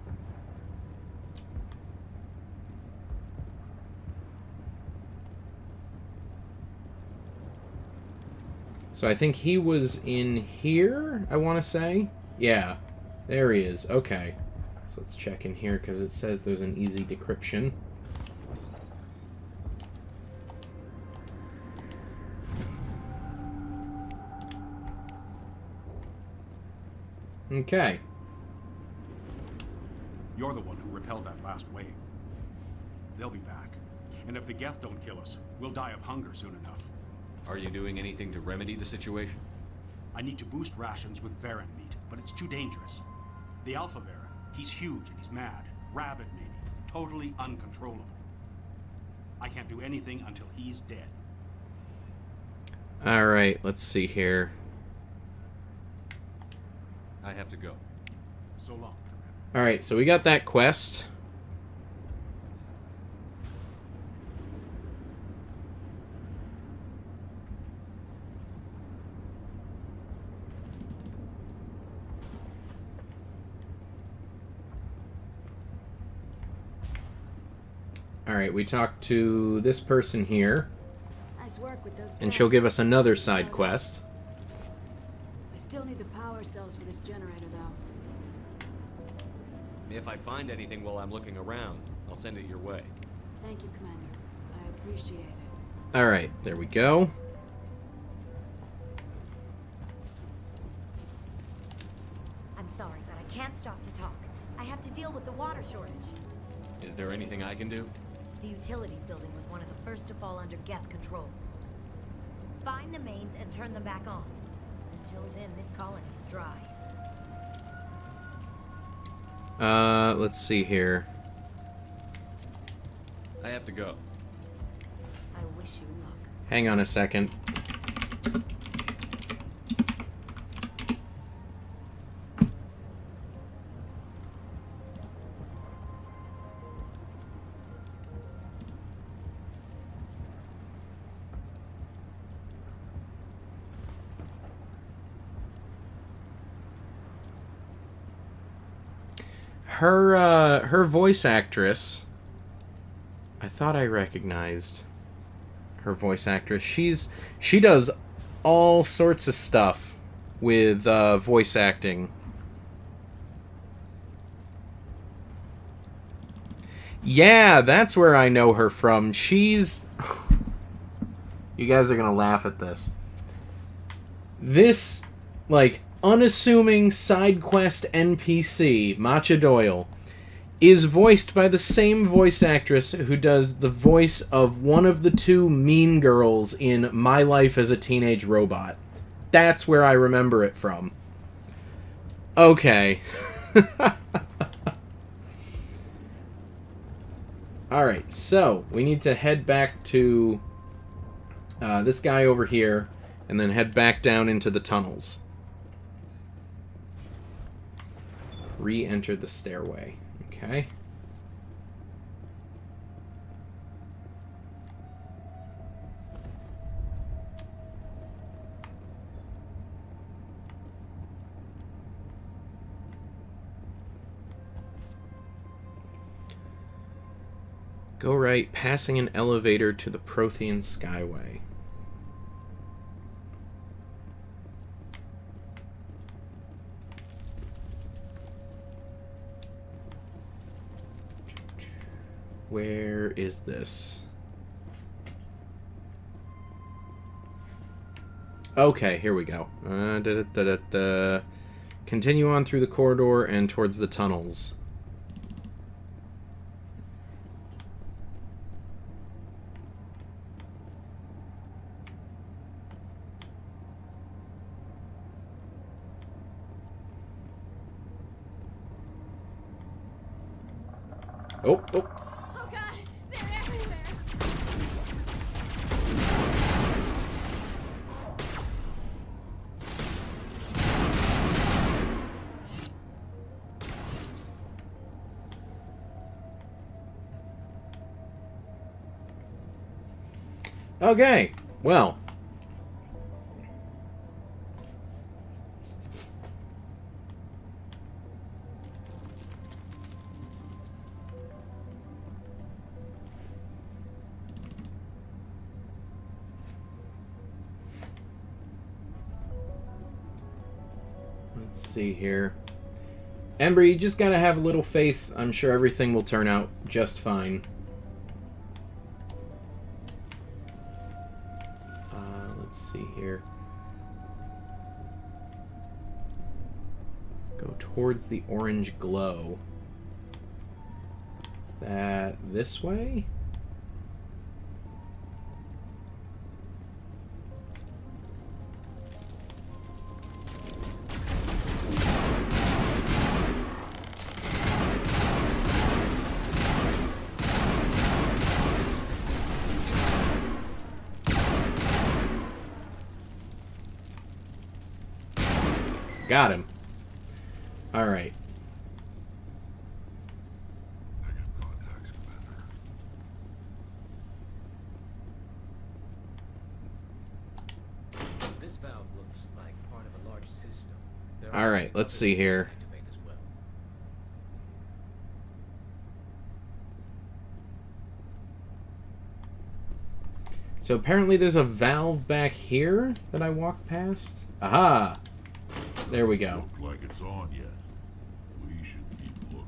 So I think he was in here, I want to say. Yeah, there he is. Okay. So let's check in here because it says there's an easy decryption. Okay. You're the one who repelled that last wave. They'll be back. And if the Geth don't kill us, we'll die of hunger soon enough. Are you doing anything to remedy the situation? I need to boost rations with Varen meat, but it's too dangerous. The Alpha Varen, he's huge and he's mad. Rabid, maybe. Totally uncontrollable. I can't do anything until he's dead. Alright, let's see here. I have to go. So long, Alright, so we got that quest. Alright, we talked to this person here. Nice work with those And she'll give us another side quest. I still need the power cells for this generator, though. If I find anything while I'm looking around, I'll send it your way. Thank you, Commander. I appreciate it. Alright, there we go. I'm sorry, but I can't stop to talk. I have to deal with the water shortage. Is there anything I can do? The utilities building was one of the first to fall under Geth control. Find the mains and turn them back on. Until then, this colony is dry. Let's see here. I have to go. I wish you luck. Hang on a second. Her voice actress, I thought I recognized her voice actress. She does all sorts of stuff with voice acting. Yeah, that's where I know her from. She's... You guys are gonna laugh at this. This, like, unassuming side quest NPC, Matcha Doyle, is voiced by the same voice actress who does the voice of one of the two mean girls in My Life as a Teenage Robot. That's where I remember it from. Okay. Alright, so we need to head back to this guy over here and then head back down into the tunnels. Re-enter the stairway. Okay. Go right, passing an elevator to the Prothean Skyway. Where is this? Okay, here we go. Continue on through the corridor and towards the tunnels. Oh, oh. Oh god, they're everywhere. Okay, well. Let's see here. Ember, you just gotta have a little faith. I'm sure everything will turn out just fine. Let's see here. Go towards the orange glow. Is that this way? Got him. Alright. Alright, let's see here. So apparently there's a valve back here that I walked past. Aha! There we go. Look like it's on yet. We should keep looking.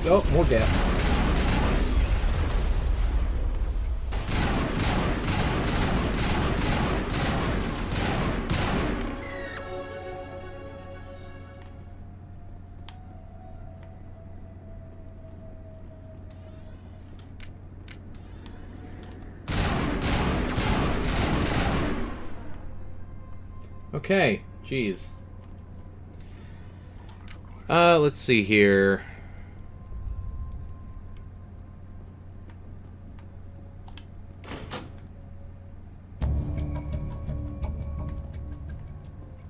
Oh, more gas. Okay, jeez. Let's see here.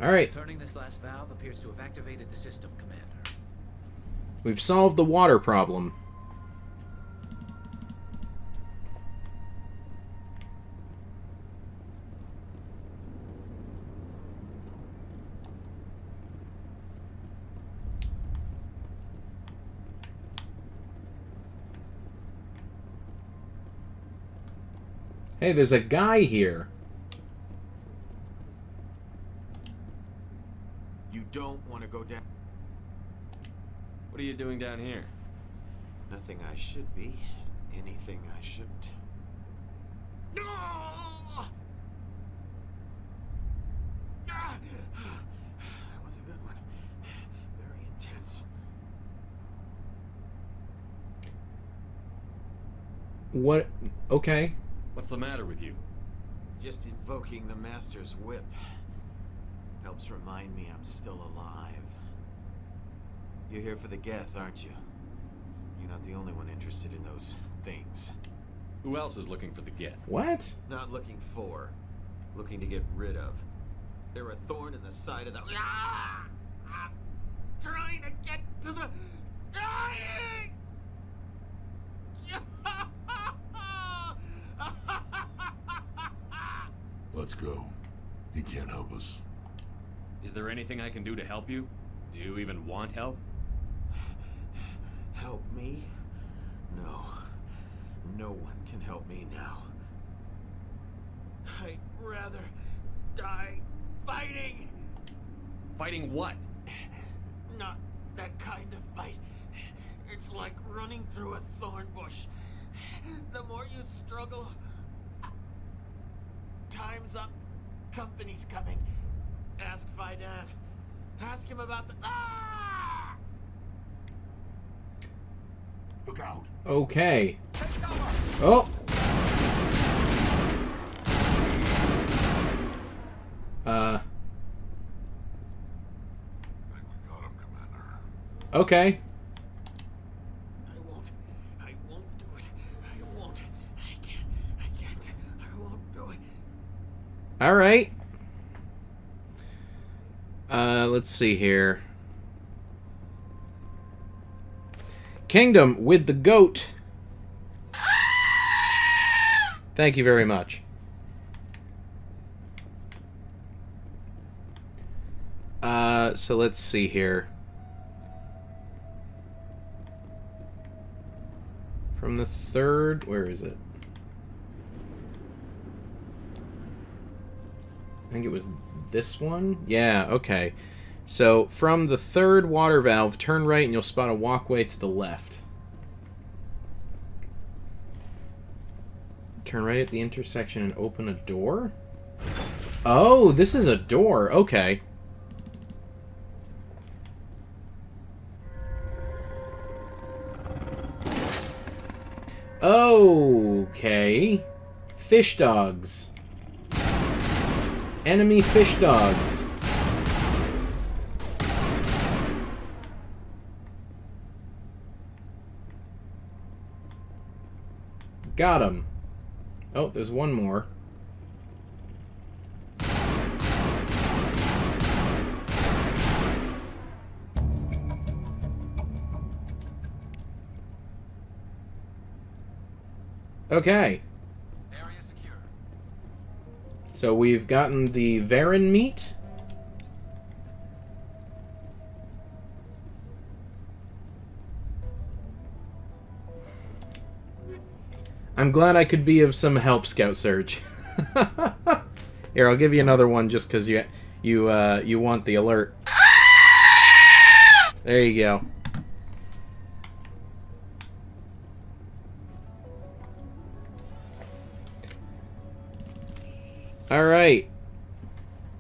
Alright. Turning this last valve appears to have activated the system, Commander. We've solved the water problem. Hey, there's a guy here. You don't want to go down. What are you doing down here? Nothing I should be. Anything I shouldn't. No! That was a good one. Very intense. What? Okay. What's the matter with you? Just invoking the Master's whip helps remind me I'm still alive. You're here for the Geth, aren't you? You're not the only one interested in those things. Who else is looking for the Geth? What? Not looking for. Looking to get rid of. They're a thorn in the side of the... Ah! I'm trying to get to the... Dying! Let's go. He can't help us. Is there anything I can do to help you? Do you even want help? Help me? No. No one can help me now. I'd rather die fighting! Fighting what? Not that kind of fight. It's like running through a thorn bush. The more you struggle... Time's up. Company's coming. Ask Fidan. Ask him about the... Ah! Look out. Okay. Oh! Okay. I won't do it. I won't. I can't. I won't do it. Alright. Let's see here. Kingdom with the goat. Thank you very much. So let's see here. From the third, where is it? I think it was this one? Yeah, okay. So, from the third water valve, turn right and you'll spot a walkway to the left. Turn right at the intersection and open a door? Oh, this is a door. Okay. Okay. Fish dogs. Enemy fish dogs. Got him. Oh, there's one more. Okay. Area secure. So we've gotten the Varen meat. I'm glad I could be of some help, Scout Surge. Here, I'll give you another one just because you want the alert. There you go. Alright.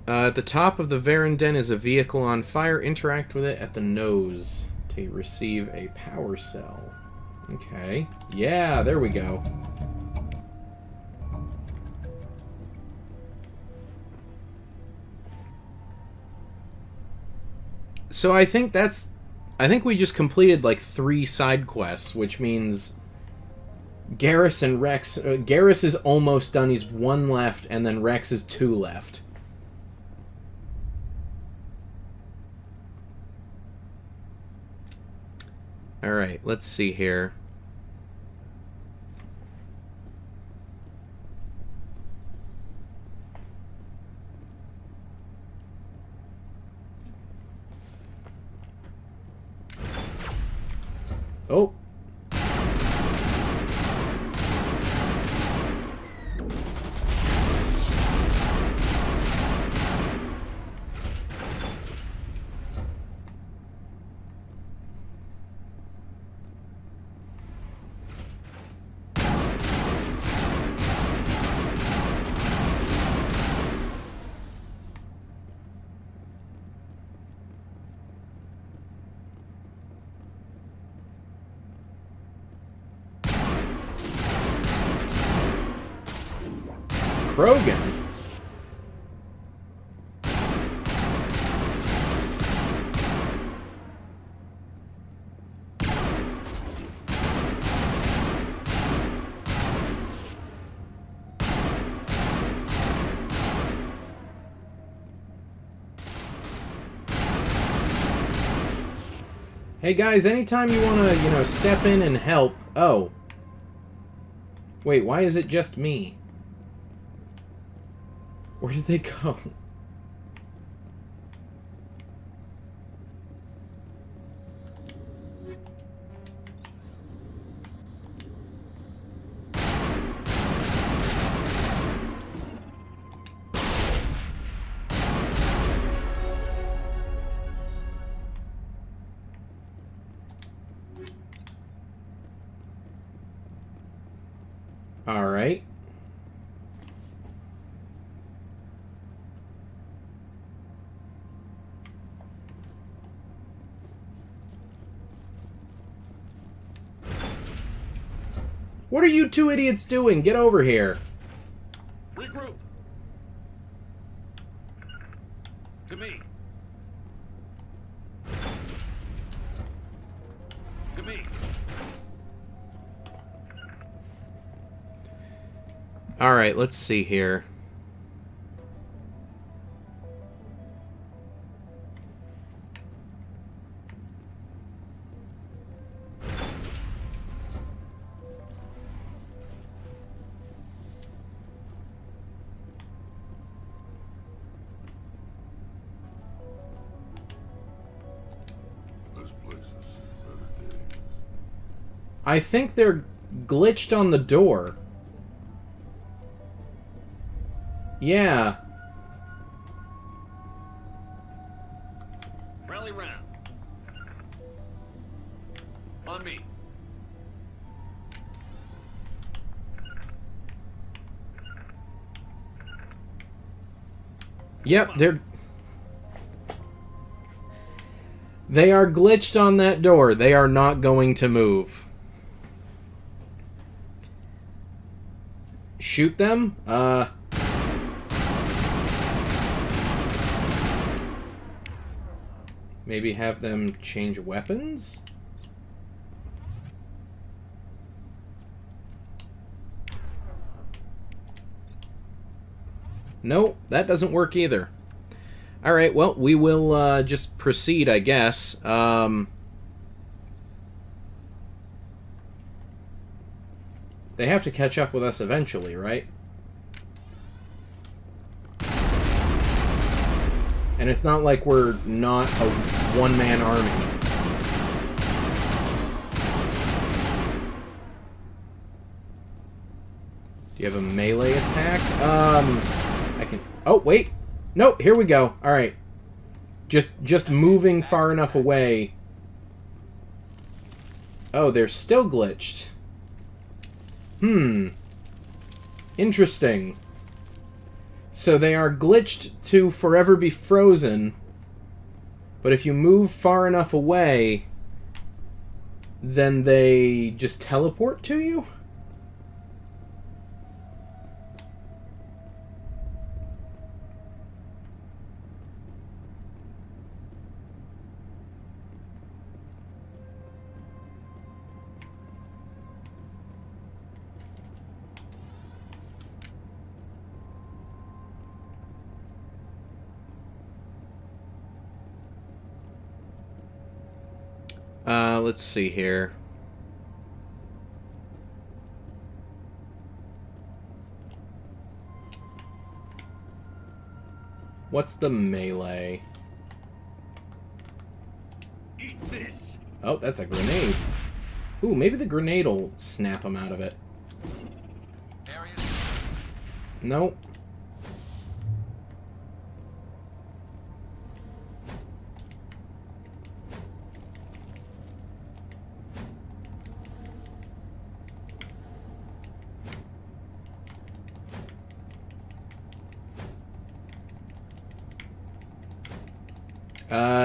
At the top of the Varen Den is a vehicle on fire. Interact with it at the nose to receive a power cell. Okay. Yeah, there we go. So I think we just completed like 3 side quests, which means Garrus and Rex... Garrus is almost done, he's 1 left, and then Rex is 2 left. Alright, let's see here. Oh. Krogan. Hey guys, anytime you want to, step in and help... Oh. Wait, why is it just me? Where did they go? All right. What are you 2 idiots doing? Get over here. Regroup. To me. To me. All right, let's see here. I think they're glitched on the door. Yeah. Rally round. On me. Yep, they are glitched on that door. They are not going to move. Shoot them? Maybe have them change weapons? No, that doesn't work either. Alright, well, we will just proceed, I guess. They have to catch up with us eventually, right? And it's not like we're not a one-man army. Do you have a melee attack? I can... Oh, wait! No, here we go. Alright. Just moving far enough away. Oh, they're still glitched. Interesting. So they are glitched to forever be frozen, but if you move far enough away, then they just teleport to you? Let's see here. What's the melee? Eat this. Oh, that's a grenade. Ooh, maybe the grenade will snap him out of it. Nope.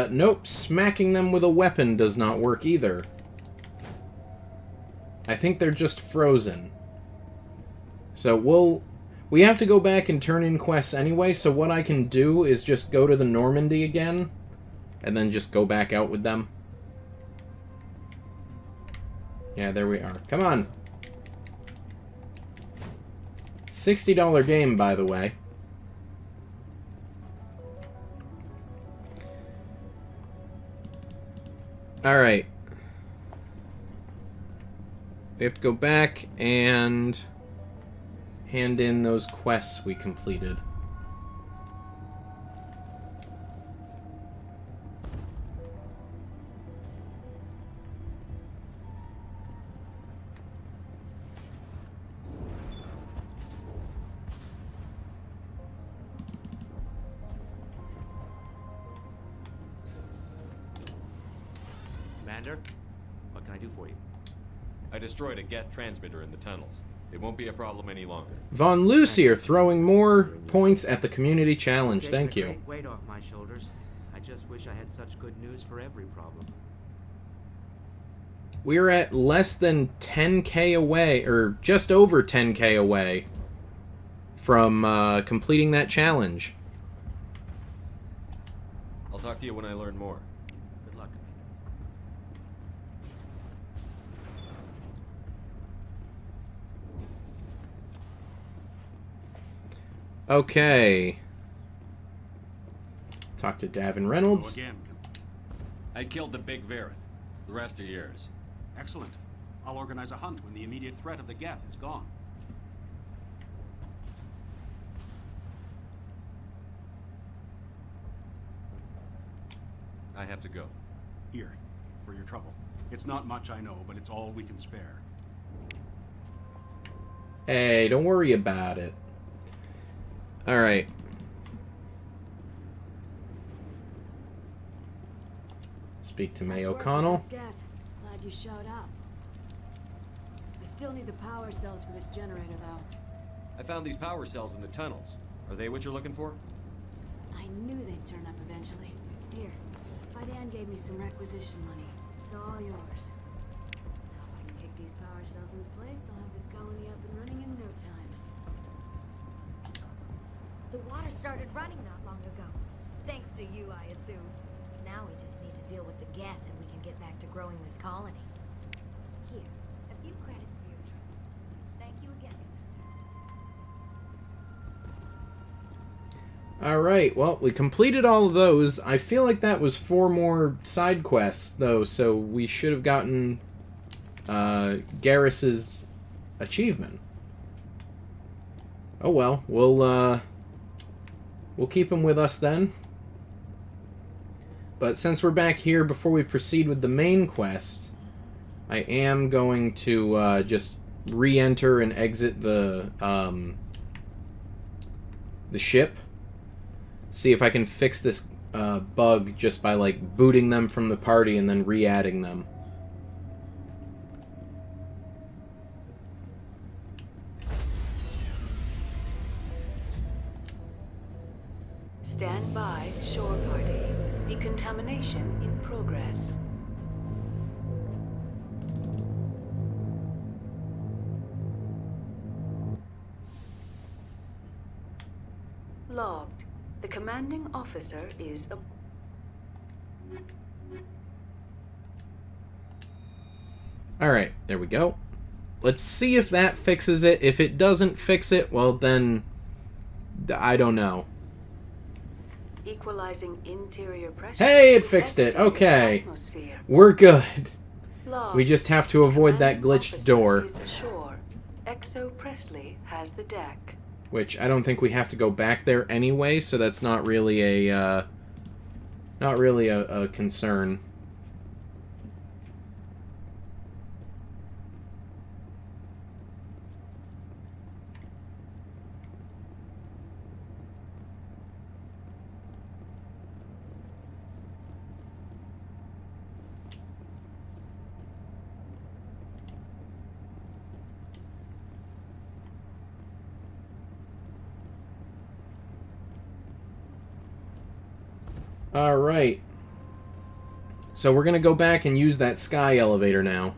Nope, smacking them with a weapon does not work either. I think they're just frozen. So we have to go back and turn in quests anyway, so what I can do is just go to the Normandy again, and then just go back out with them. Yeah, there we are. Come on! $60 game, by the way. Alright. We have to go back and hand in those quests we completed. Commander, what can I do for you? I destroyed a Geth transmitter in the tunnels. It won't be a problem any longer. Von Lucier throwing more points at the community challenge. Thank you. Great weight off my shoulders. I just wish I had such good news for every problem. We're at less than 10k away, or just over 10k away from completing that challenge. I'll talk to you when I learn more. Good luck. Okay. Talk to Davin Reynolds. Again. I killed the big Varen. The rest are yours. Excellent. I'll organize a hunt when the immediate threat of the Geth is gone. I have to go. Here, for your trouble. It's not much, I know, but it's all we can spare. Hey, don't worry about it. Alright. Speak to May O'Connell. Glad you showed up. I still need the power cells for this generator, though. I found these power cells in the tunnels. Are they what you're looking for? I knew they'd turn up eventually. Here, Fidan gave me some requisition money. It's all yours. Now if I can kick these power cells into place, I'll have this colony up and running in no time. The water started running not long ago. Thanks to you, I assume. Now we just need to deal with the Geth and we can get back to growing this colony. Here, a few credits for your trouble. Thank you again. Alright, well, we completed all of those. I feel like that was 4 more side quests, though, so we should have gotten Garrus's achievement. Oh well, we'll keep him with us then. But since we're back here, before we proceed with the main quest, I am going to just re-enter and exit the ship. See if I can fix this bug just by like booting them from the party and then re-adding them. Stand by, shore party. Decontamination in progress. Logged. The commanding officer is a... Alright, there we go. Let's see if that fixes it. If it doesn't fix it, well then, I don't know. Equalizing interior pressure. Hey, it fixed it. Okay. We're good. We just have to avoid that glitched door. Exo Presley has the deck. Which I don't think we have to go back there anyway, so that's not really a concern. Alright. So we're going to go back and use that sky elevator now.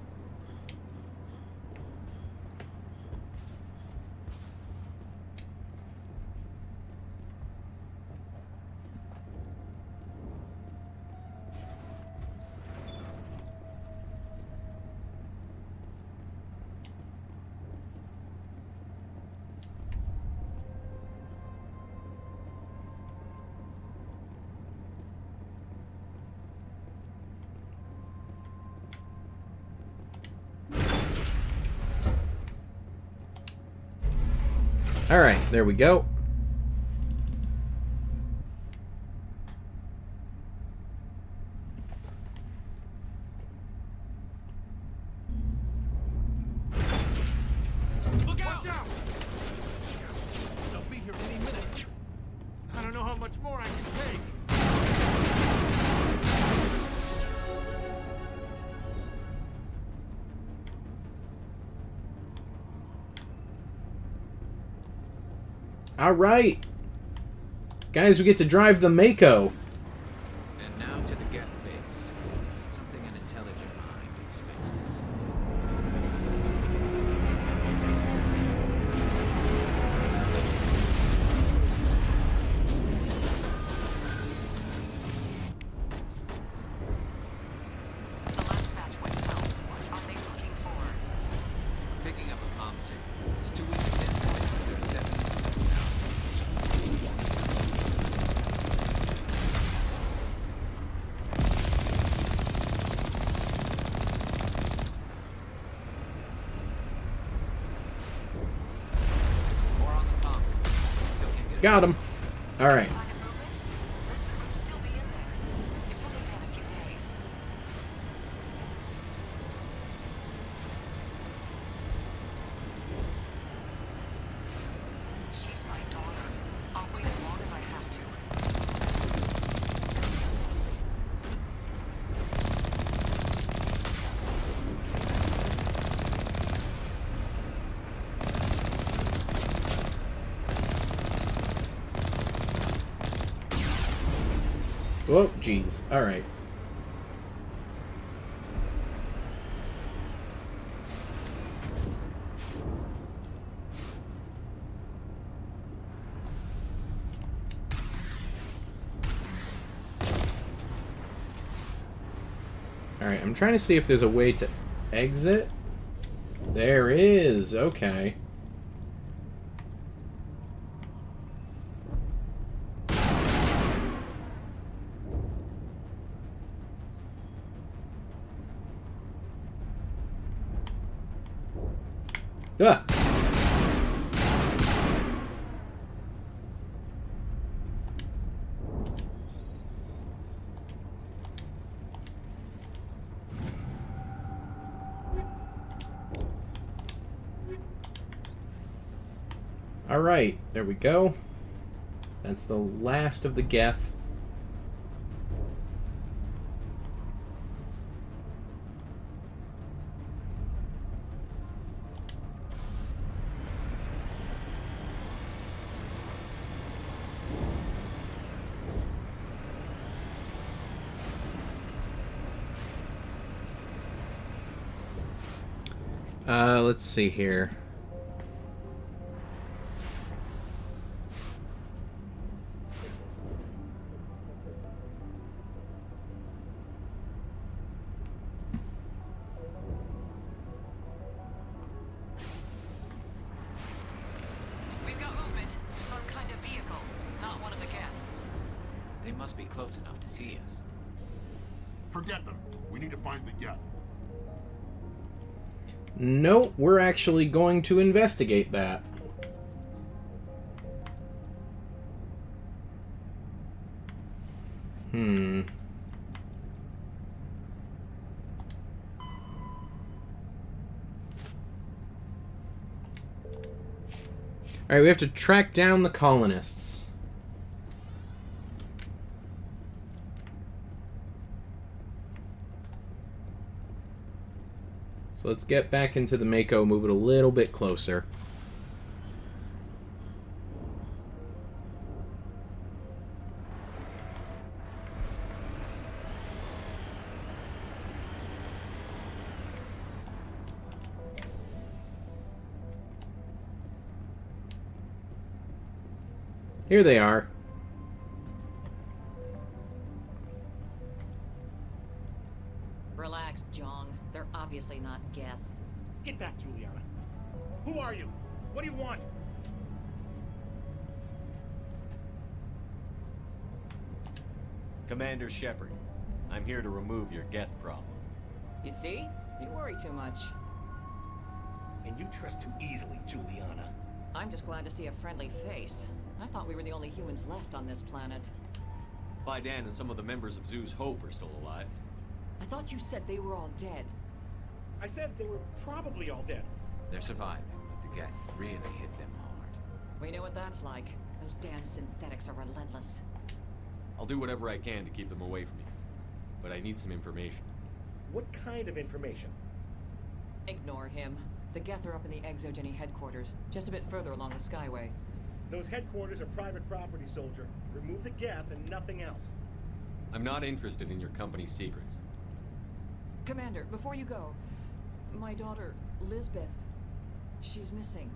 Alright, there we go. Look out! Watch out! They'll be here any minute. I don't know how much more I can take. Alright. Guys, we get to drive the Mako. And now to the Geth base. Something an intelligent mind expects to see. The last match went south. What are they looking for? Picking up a comm signal. It's too weak to pinpoint, but there's definitely something out. More on the comm. Still can't get it. Got him. Alright. Could still be in there. It's only been a few days. She's my daughter. I'll wait as long as I have to. Oh, jeez. Alright. Alright, I'm trying to see if there's a way to exit. There is. Okay. Ah! Alright, there we go. That's the last of the Geth. Let's see here. We've got movement. Some kind of vehicle. Not one of the Geth. They must be close enough to see us. Forget them. We need to find the Geth. No, we're actually going to investigate that. Alright, we have to track down the colonists. So let's get back into the Mako, move it a little bit closer. Here they are. Relax, Jong. They're obviously not Geth. Get back, Juliana. Who are you? What do you want? Commander Shepard, I'm here to remove your Geth problem. You see? You worry too much. And you trust too easily, Juliana. I'm just glad to see a friendly face. I thought we were the only humans left on this planet. Fidan and some of the members of Zoo's Hope are still alive. I thought you said they were all dead. I said they were probably all dead. They're surviving, but the Geth really hit them hard. We know what that's like. Those damn synthetics are relentless. I'll do whatever I can to keep them away from you. But I need some information. What kind of information? Ignore him. The Geth are up in the Exogeny headquarters, just a bit further along the Skyway. Those headquarters are private property, soldier. Remove the Geth and nothing else. I'm not interested in your company's secrets. Commander, before you go, my daughter, Lisbeth, she's missing.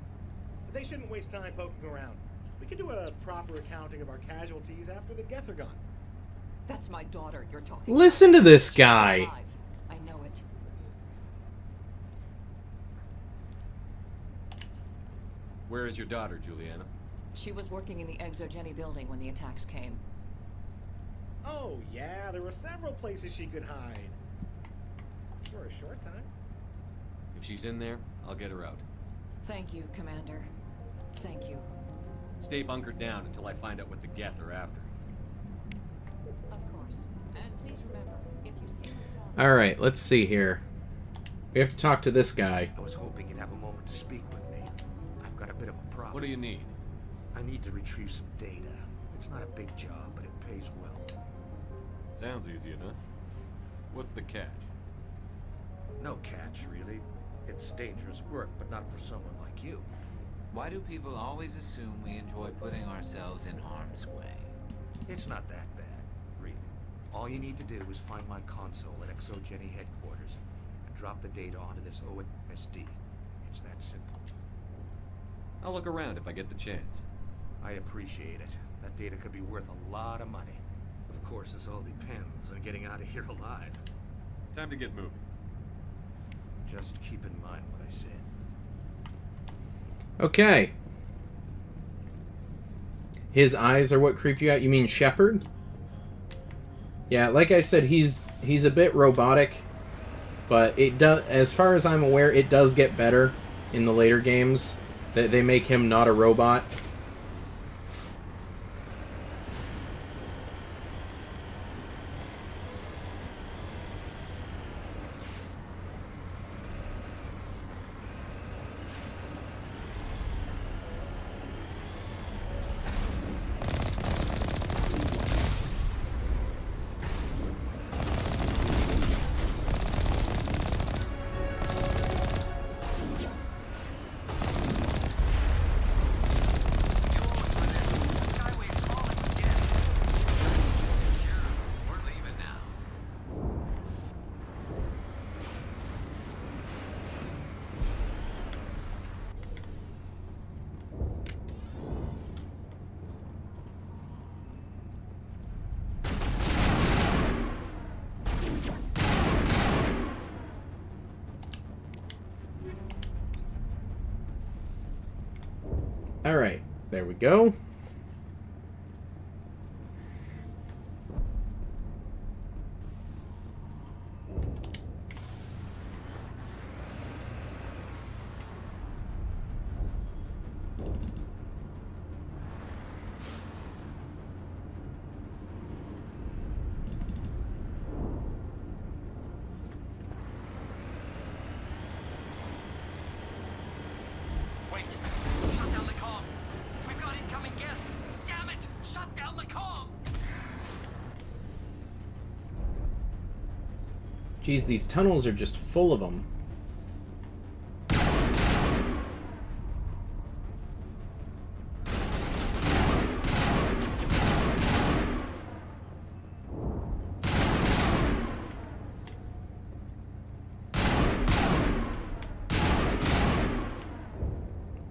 They shouldn't waste time poking around. We can do a proper accounting of our casualties after the Geth are gone. That's my daughter you're talking Listen about. to this She's guy. alive. I know it. Where is your daughter, Juliana? She was working in the Exogeny building when the attacks came. Oh, yeah, there were several places she could hide. For a short time. If she's in there, I'll get her out. Thank you, Commander. Thank you. Stay bunkered down until I find out what the Geth are after. Of course. And please remember, if you see my daughter... Alright, let's see here. We have to talk to this guy. I was hoping you'd have a moment to speak with me. I've got a bit of a problem. What do you need? I need to retrieve some data. It's not a big job, but it pays well. Sounds easy enough. What's the catch? No catch, really. It's dangerous work, but not for someone like you. Why do people always assume we enjoy putting ourselves in harm's way? It's not that bad, really. All you need to do is find my console at Exogeny headquarters and drop the data onto this OSD. It's that simple. I'll look around if I get the chance. I appreciate it. That data could be worth a lot of money. Of course, this all depends on getting out of here alive. Time to get moving. Just keep in mind what I said. Okay. His eyes are what creep you out? You mean Shepard? Yeah, like I said, he's a bit robotic, but it does, as far as I'm aware, it does get better in the later games. They make him not a robot. Alright, there we go. Wait! Shut down the comm! We've got incoming guests! Damn it! Shut down the comm! Geez, these tunnels are just full of them.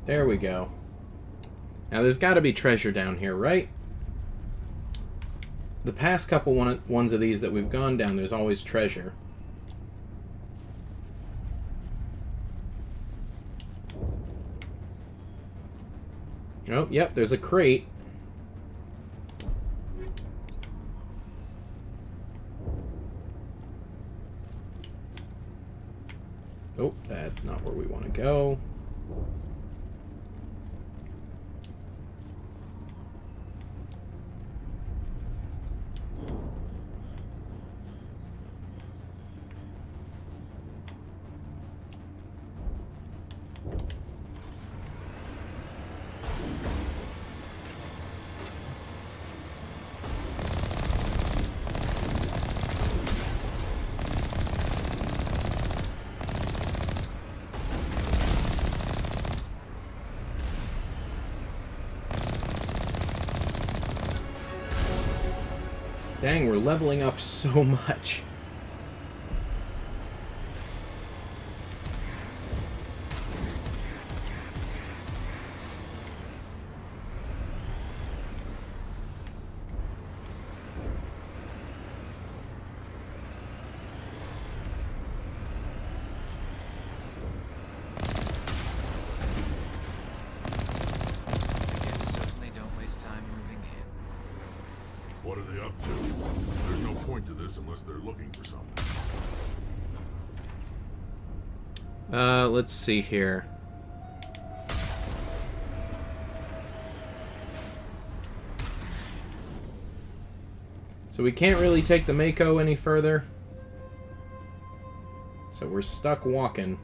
There we go. Now there's got to be treasure down here, right? The past couple ones of these that we've gone down, there's always treasure. Oh, yep, there's a crate. Oh, that's not where we want to go. Dang, we're leveling up so much. Certainly don't waste time moving in. What are they up to? There's no point to this unless they're looking for something. Let's see here. So we can't really take the Mako any further. So we're stuck walking.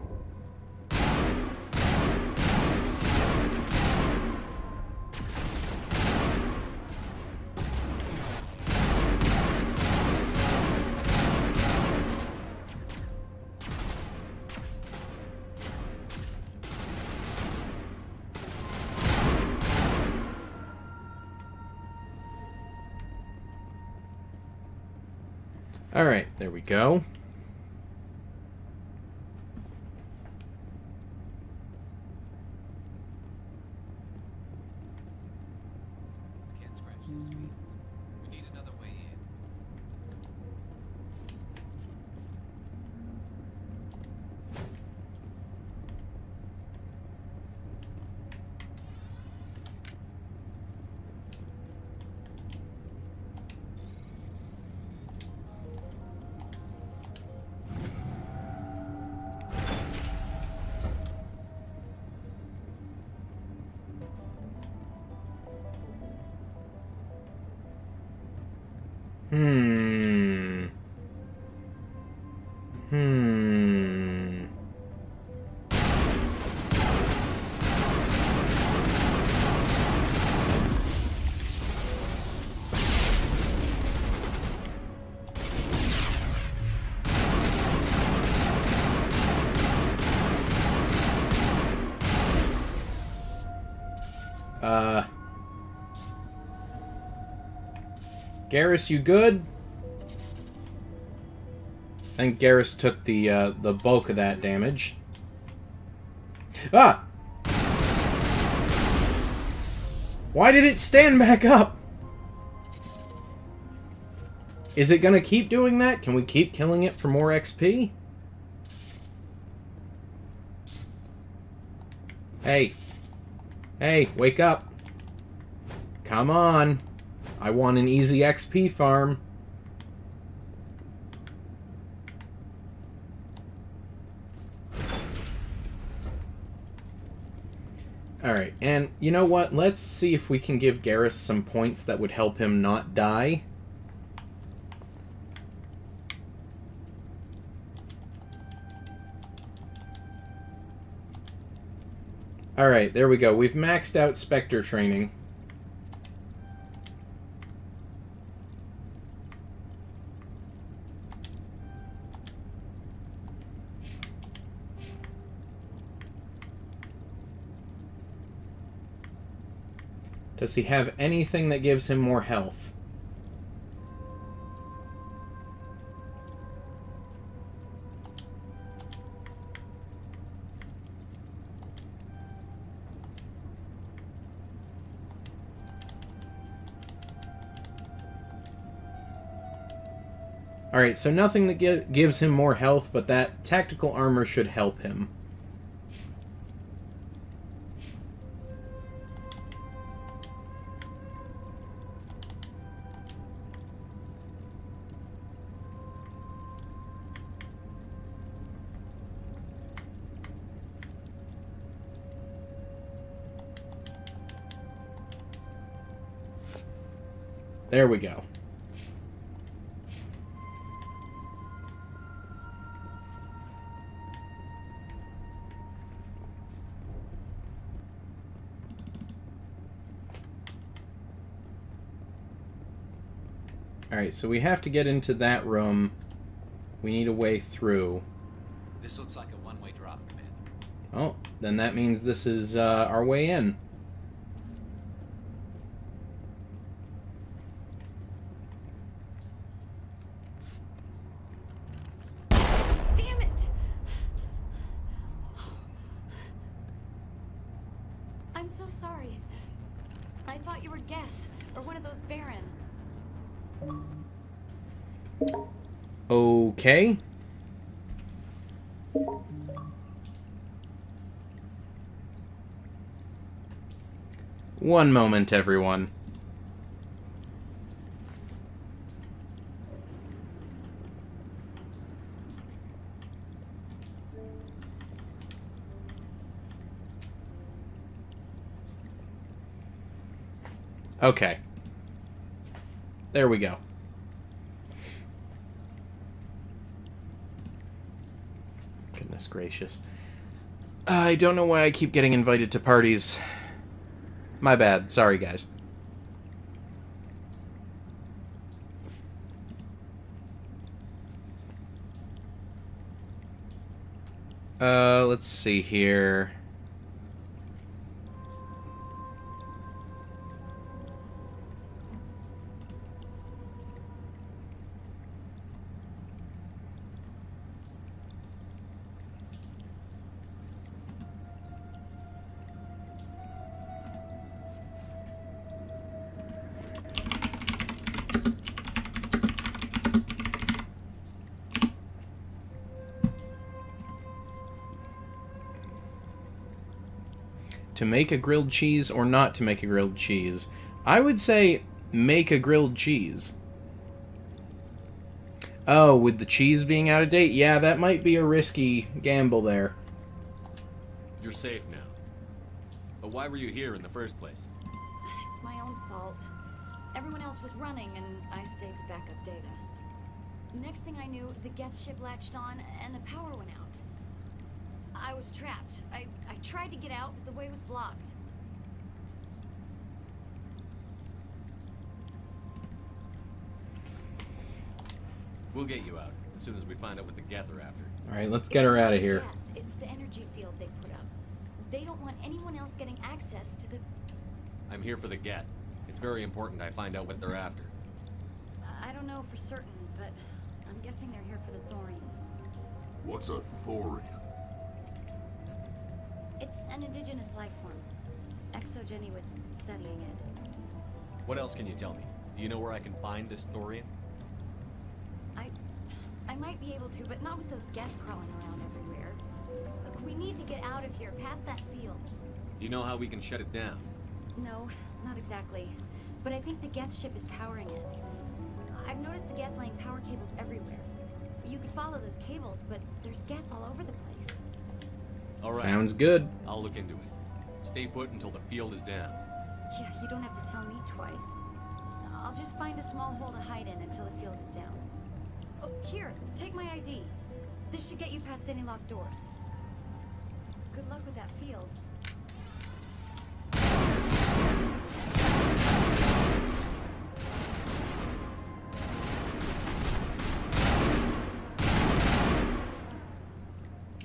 Alright, there we go. Can't scratch this feet. We need another way in. Garrus, you good? I think Garrus took the bulk of that damage. Ah! Why did it stand back up? Is it gonna keep doing that? Can we keep killing it for more XP? Hey. Hey, wake up. Come on. I want an easy XP farm. Alright, and you know what? Let's see if we can give Garrus some points that would help him not die. Alright, there we go. We've maxed out Spectre training. Does he have anything that gives him more health? Alright, so nothing that gives him more health, but that tactical armor should help him. There we go. Alright, so we have to get into that room. We need a way through. This looks like a one-way drop, Commander. Oh, then that means this is our way in. Damn it! I'm so sorry. I thought you were Geth, or one of those Baron. Okay. One moment, everyone. Okay. There we go. Goodness gracious. I don't know why I keep getting invited to parties. My bad. Sorry, guys. Let's see here. To make a grilled cheese or not to make a grilled cheese? I would say make a grilled cheese. Oh, with the cheese being out of date? Yeah, that might be a risky gamble there. You're safe now. But why were you here in the first place? It's my own fault. Everyone else was running, and I stayed to back up data. Next thing I knew, the Geth ship latched on, and the power went out. I was trapped. I tried to get out, but the way was blocked. We'll get you out as soon as we find out what the Geth are after. Alright, let's get her out of here. It's the energy field they put up. They don't want anyone else getting access to the... I'm here for the Geth. It's very important I find out what they're after. I don't know for certain, but I'm guessing they're here for the thorium. What's a thorium? It's an indigenous life form. Exogeny was studying it. What else can you tell me? Do you know where I can find this thorium? I might be able to, but not with those Geth crawling around everywhere. Look, we need to get out of here, past that field. Do you know how we can shut it down? No, not exactly. But I think the Geth ship is powering it. I've noticed the Geth laying power cables everywhere. You could follow those cables, but there's Geth all over the place. All right. Sounds good. I'll look into it. Stay put until the field is down. Yeah, you don't have to tell me twice. I'll just find a small hole to hide in until the field is down. Oh, here, take my ID. This should get you past any locked doors. Good luck with that field.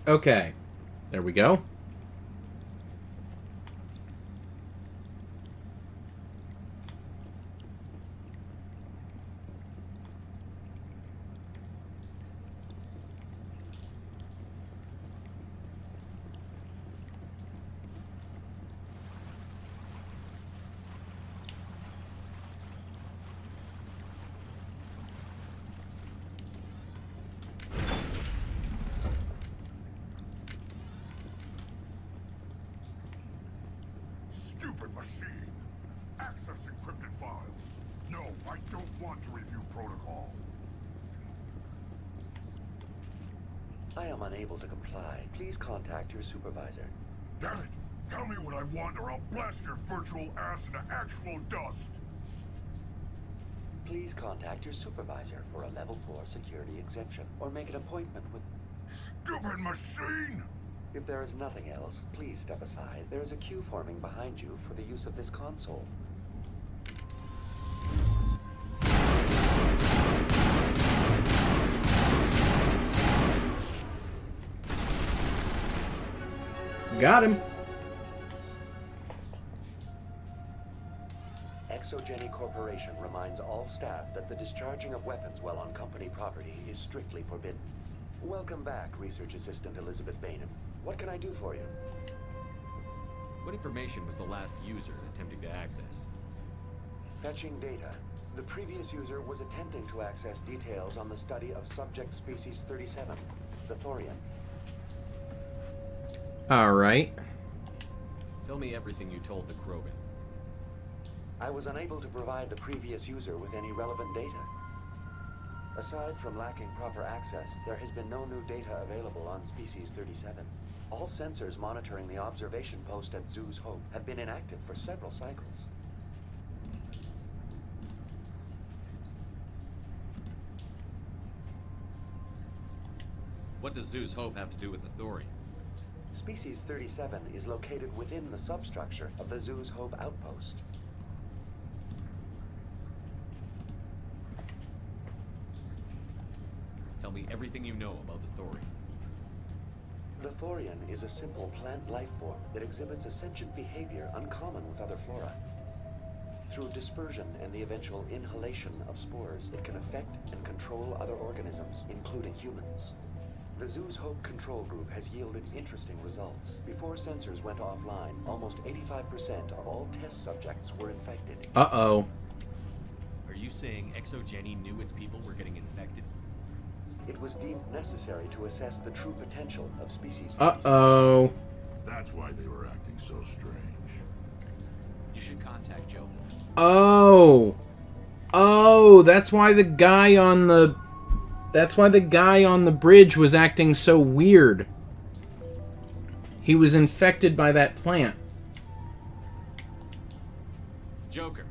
Okay. There we go. Stupid machine! Access encrypted files. No, I don't want to review protocol. I am unable to comply. Please contact your supervisor. Damn it! Tell me what I want or I'll blast your virtual ass into actual dust! Please contact your supervisor for a level 4 security exemption, or make an appointment with... Stupid machine! If there is nothing else, please step aside. There is a queue forming behind you for the use of this console. Got him. Exogeny Corporation reminds all staff that the discharging of weapons while on company property is strictly forbidden. Welcome back, Research Assistant Elizabeth Bainham. What can I do for you? What information was the last user attempting to access? Fetching data. The previous user was attempting to access details on the study of subject species 37, the thorium. Alright. Tell me everything you told the Krogan. I was unable to provide the previous user with any relevant data. Aside from lacking proper access, there has been no new data available on Species 37. All sensors monitoring the observation post at Zoo's Hope have been inactive for several cycles. What does Zoo's Hope have to do with the thorium? Species 37 is located within the substructure of the Zoo's Hope outpost. Tell me everything you know about the thorium. The thorium is a simple plant life form that exhibits a sentient behavior uncommon with other flora. Through dispersion and the eventual inhalation of spores, it can affect and control other organisms, including humans. The Zoo's Hope control group has yielded interesting results. Before sensors went offline, almost 85% of all test subjects were infected. Uh-oh. Are you saying Exogeny knew its people were getting infected? It was deemed necessary to assess the true potential of species. Uh-oh. That's why they were acting so strange. You should contact Joe. Oh. Oh, that's why the guy on the... That's why the guy on the bridge was acting so weird. He was infected by that plant. Joker.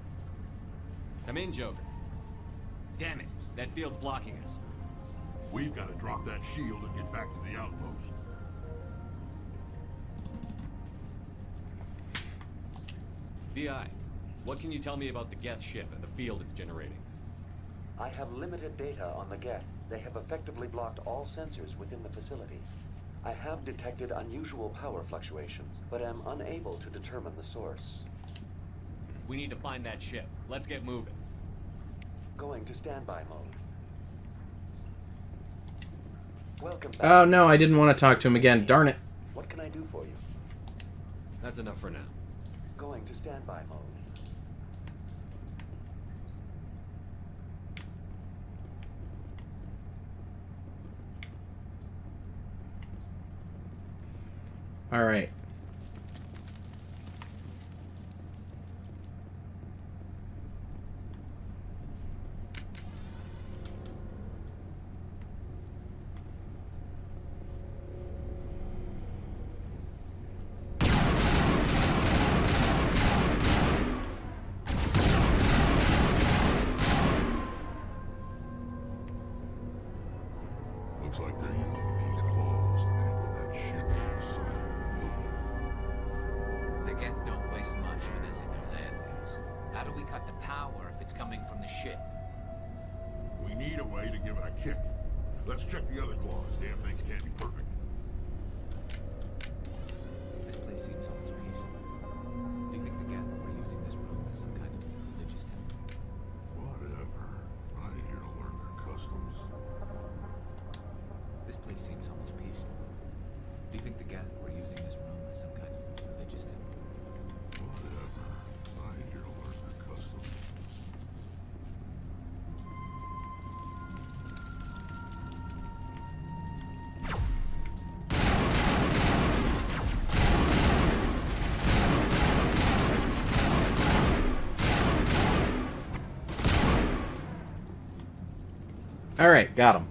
Come in, Joker. Damn it, that field's blocking us. We've got to drop that shield and get back to the outpost. VI, what can you tell me about the Geth ship and the field it's generating? I have limited data on the Geth. They have effectively blocked all sensors within the facility. I have detected unusual power fluctuations, but am unable to determine the source. We need to find that ship. Let's get moving. Going to standby mode. Welcome back. Oh no, I didn't want to talk to him again. Darn it. What can I do for you? That's enough for now. Going to standby mode. All right. Looks like they're using these claws to anchor that ship to the side of the building. The Geth don't waste much finessing their landings. How do we cut the power if it's coming from the ship? We need a way to give it a kick. Let's check the other claws. Damn things can't be perfect. This place seems almost peaceful. Do you think the Geth were using this room as some kind of religious temple? Whatever. I ain't here to learn their customs. This place seems almost peaceful. Do you think the Geth were using this room as some kind of religious temple? Whatever. I ain't here to learn their customs. All right, got him.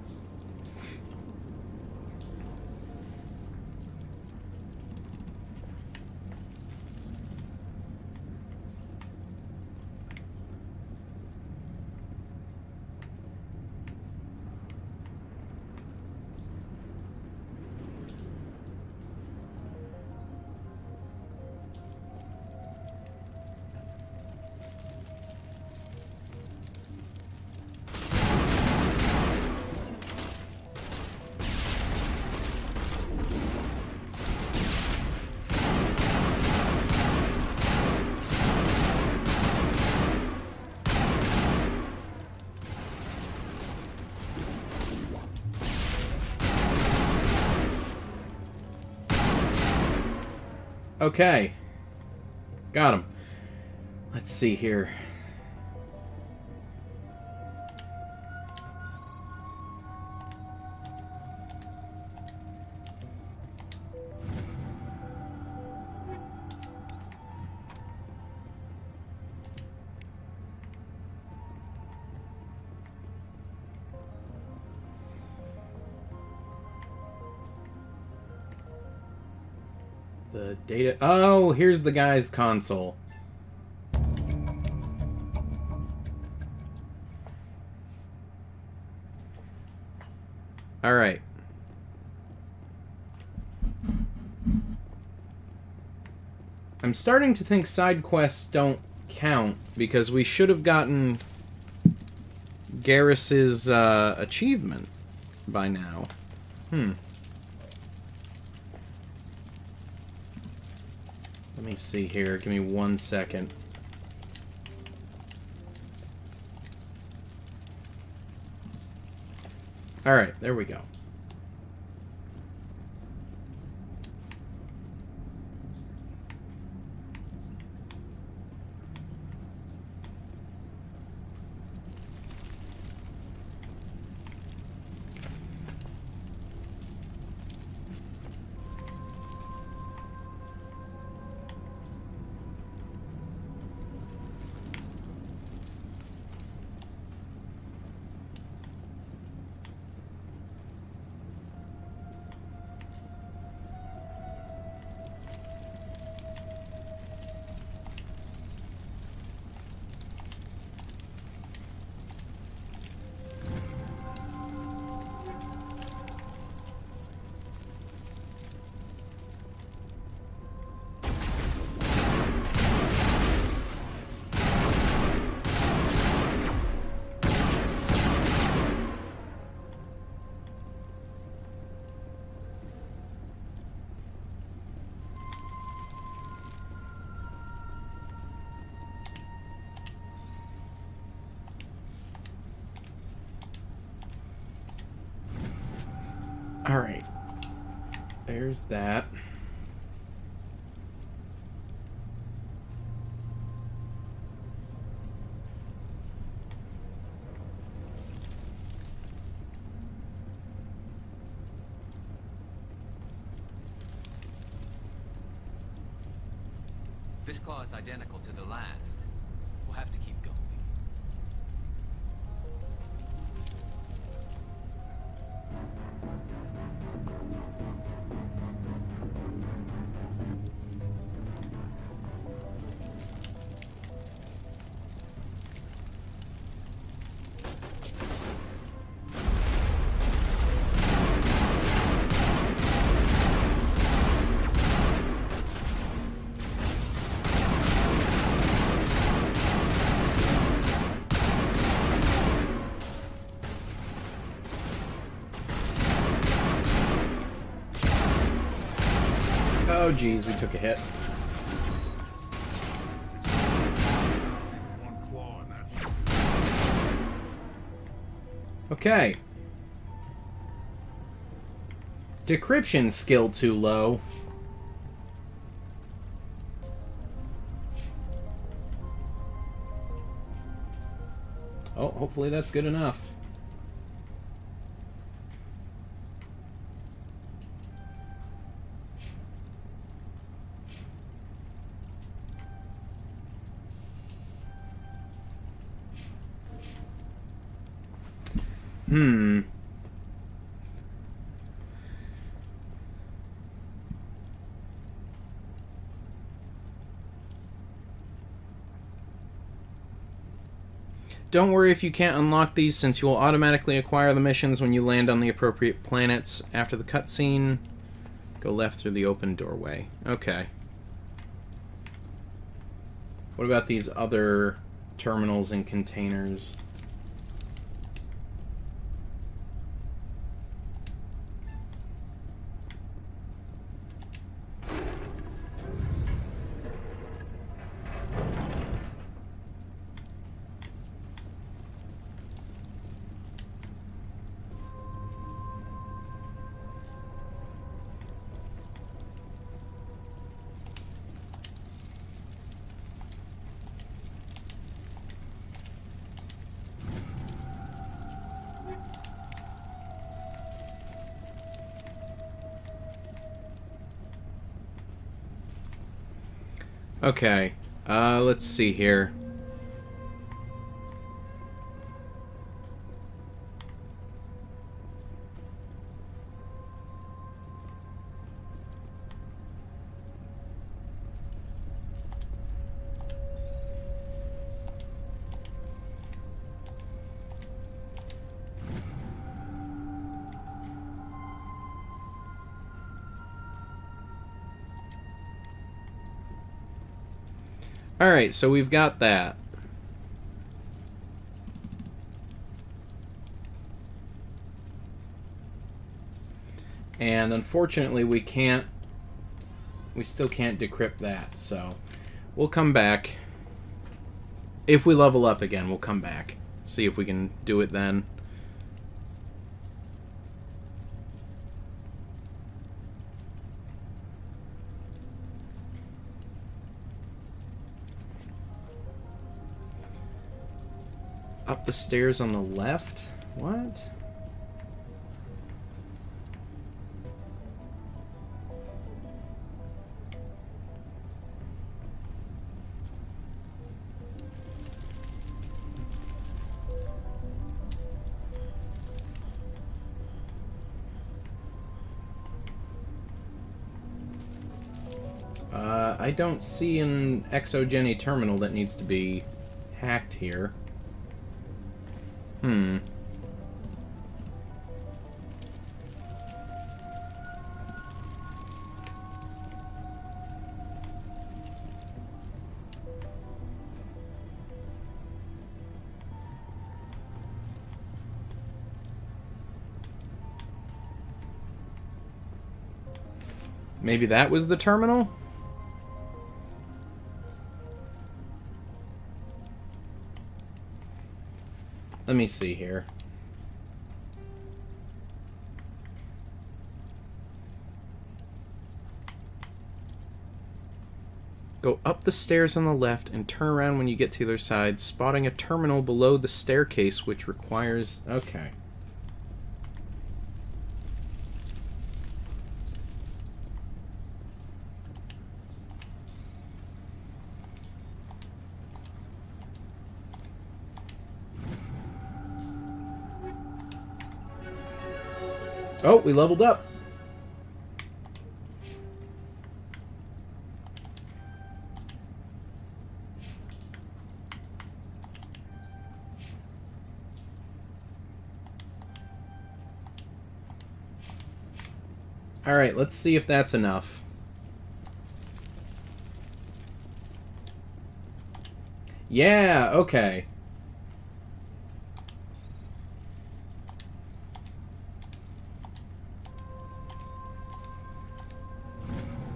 Okay. Got him. Let's see here. The data... Oh, here's the guy's console. Alright. I'm starting to think side quests don't count, because we should have gotten Garrus's achievement by now. Let me see here. Give me 1 second. Alright, there we go. There's that. This claw is identical to the last. We'll have to keep going. Oh geez, we took a hit. Okay. Decryption skill too low. Oh, hopefully that's good enough. Don't worry if you can't unlock these, since you will automatically acquire the missions when you land on the appropriate planets. After the cutscene, go left through the open doorway. Okay. What about these other terminals and containers? Okay, let's see here. Alright, so we've got that. And unfortunately we still can't decrypt that, so we'll come back. If we level up again, we'll come back. See if we can do it then. Up the stairs on the left? What? I don't see an exogeny terminal that needs to be hacked here. Maybe that was the terminal? Let me see here. Go up the stairs on the left and turn around when you get to the other side, spotting a terminal below the staircase which requires... Okay. Oh, we leveled up. Alright, let's see if that's enough. Yeah, okay.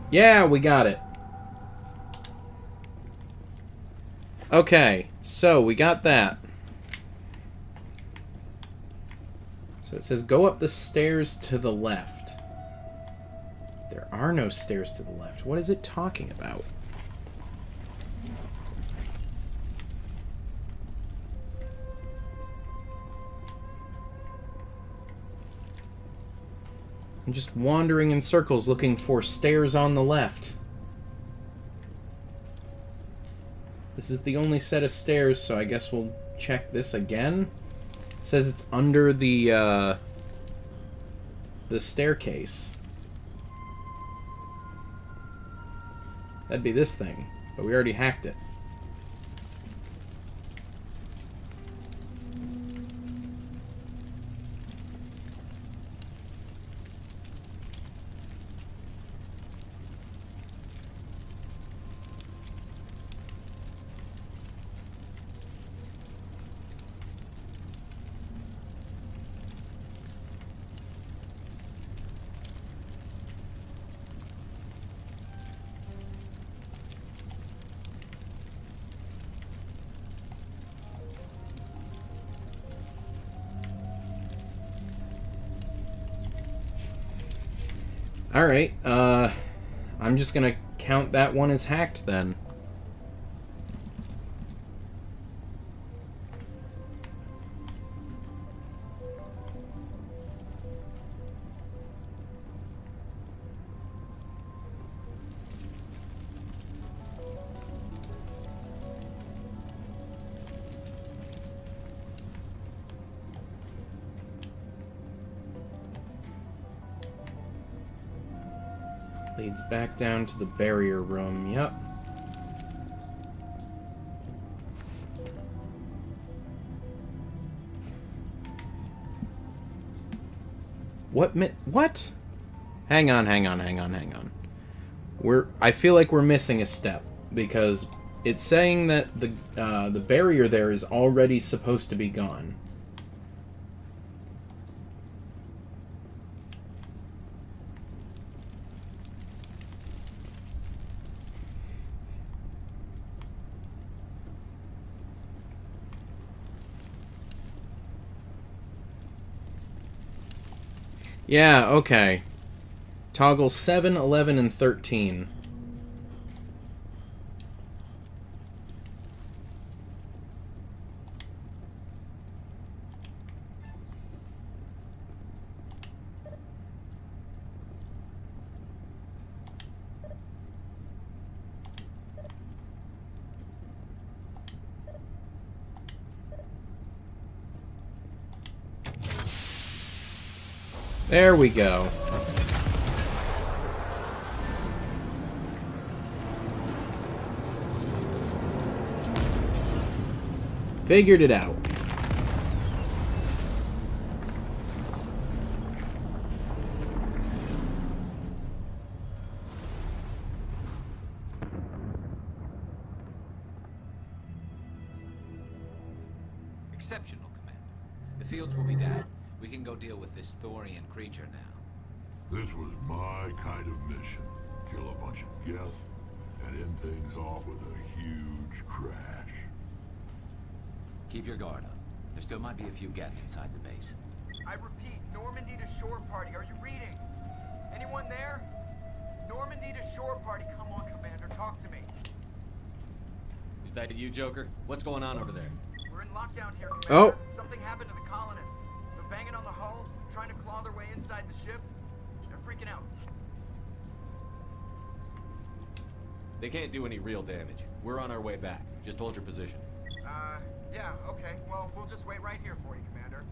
Yeah, we got it. Okay, so we got that. So it says go up the stairs to the left. There are no stairs to the left. What is it talking about? I'm just wandering in circles looking for stairs on the left. This is the only set of stairs, so I guess we'll check this again. It says it's under the staircase. That'd be this thing, but we already hacked it. Alright, I'm just gonna count that one as hacked then. Leads back down to the barrier room, yep. What? Hang on. I feel like we're missing a step, because it's saying that the barrier there is already supposed to be gone. Yeah, okay. Toggle 7, 11, and 13. There we go. Figured it out. Exceptional, Commander. The fields will be down. We can go deal with this Thorian creature now. This was my kind of mission. Kill a bunch of Geth and end things off with a huge crash. Keep your guard up. There still might be a few Geth inside the base. I repeat, Normandy to shore party. Are you reading? Anyone there? Normandy to shore party. Come on, Commander. Talk to me. Is that you, Joker? What's going on over there? We're in lockdown here, Commander. Oh. Something happened to the colonists. They're banging on the hull, trying to claw their way inside the ship. They're freaking out. They can't do any real damage. We're on our way back. Just hold your position. Yeah, okay. Well, we'll just wait right here for you, Commander.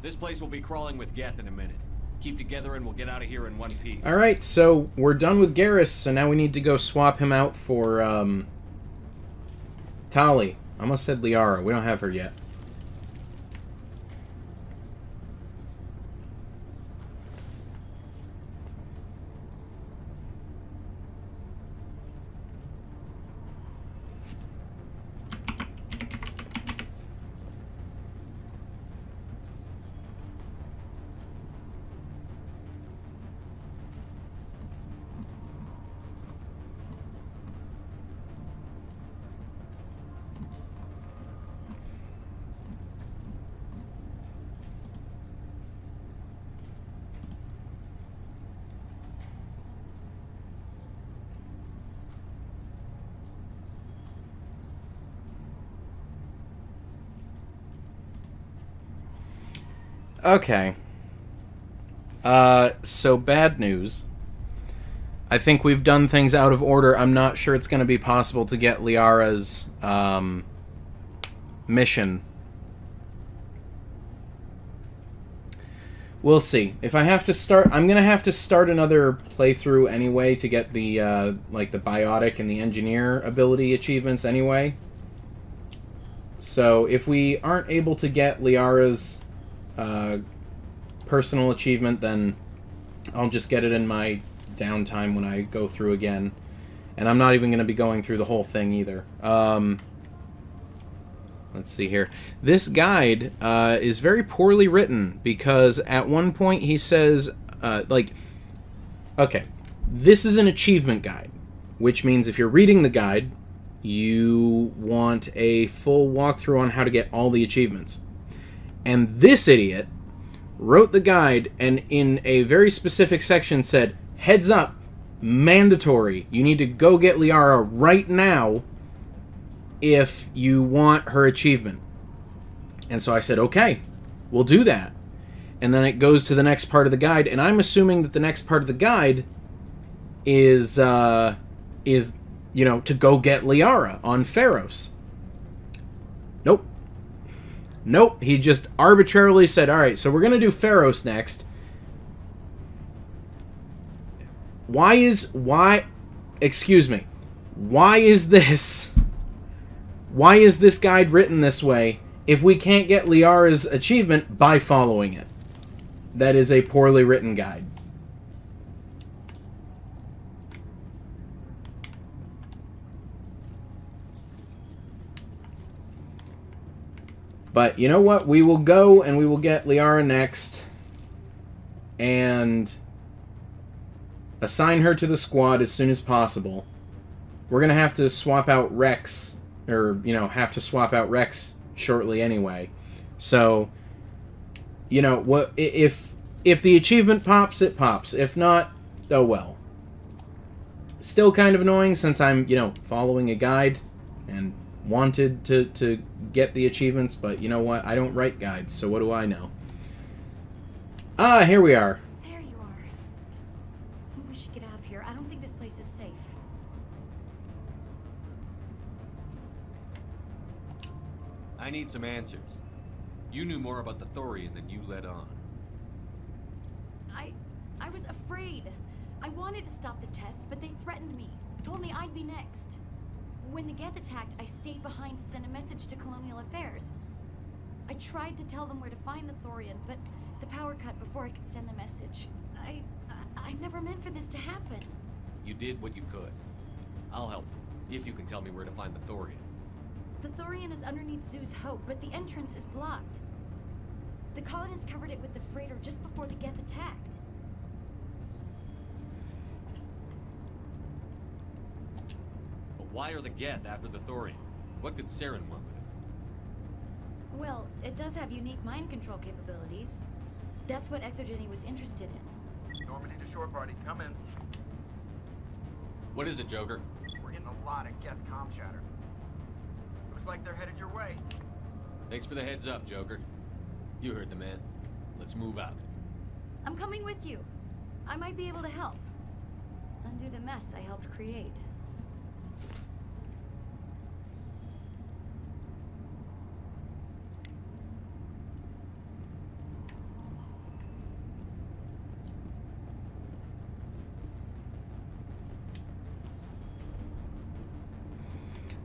This place will be crawling with Geth in a minute. Keep together and we'll get out of here in one piece. Alright, so we're done with Garrus, so now we need to go swap him out for, Tali. I almost said Liara. We don't have her yet. Okay. So bad news. I think we've done things out of order. I'm not sure it's going to be possible to get Liara's, mission. We'll see. If I have to start... I'm going to have to start another playthrough anyway to get the, like, the Biotic and the Engineer ability achievements anyway. So, if we aren't able to get Liara's personal achievement, then I'll just get it in my downtime when I go through again. And I'm not even going to be going through the whole thing either. Let's see here. This guide is very poorly written because at one point he says, like, okay, this is an achievement guide, which means if you're reading the guide, you want a full walkthrough on how to get all the achievements. And this idiot wrote the guide and in a very specific section said, heads up, mandatory. You need to go get Liara right now if you want her achievement. And so I said, okay, we'll do that. And then it goes to the next part of the guide, and I'm assuming that the next part of the guide is you know, to go get Liara on Pharos. Nope. Nope, he just arbitrarily said, alright, so we're going to do Pharos next. Excuse me. Why is this guide written this way if we can't get Liara's achievement by following it? That is a poorly written guide. But you know what? We will go and we will get Liara next and assign her to the squad as soon as possible. We're going to have to swap out Rex, or, you know, have to swap out Rex shortly anyway. So, you know, what if the achievement pops, it pops. If not, oh well. Still kind of annoying since I'm, you know, following a guide and wanted to get the achievements, but you know what? I don't write guides, so what do I know? Ah, here we are. There you are. We should get out of here. I don't think this place is safe. I need some answers. You knew more about the Thorian than you let on. I was afraid. I wanted to stop the tests, but they threatened me. Told me I'd be next. When the Geth attacked, I stayed behind to send a message to Colonial Affairs. I tried to tell them where to find the Thorian, but the power cut before I could send the message. I never meant for this to happen. You did what you could. I'll help you, if you can tell me where to find the Thorian. The Thorian is underneath Zoo's Hope, but the entrance is blocked. The colonists covered it with the freighter just before the Geth attacked. But why are the Geth after the Thorian? What could Saren want with it? Well, it does have unique mind control capabilities. That's what Exogeny was interested in. Normandy to shore party, come in. What is it, Joker? We're a lot of Geth comm chatter. Looks like they're headed your way. Thanks for the heads up, Joker. You heard the man. Let's move out. I'm coming with you. I might be able to help. Undo the mess I helped create.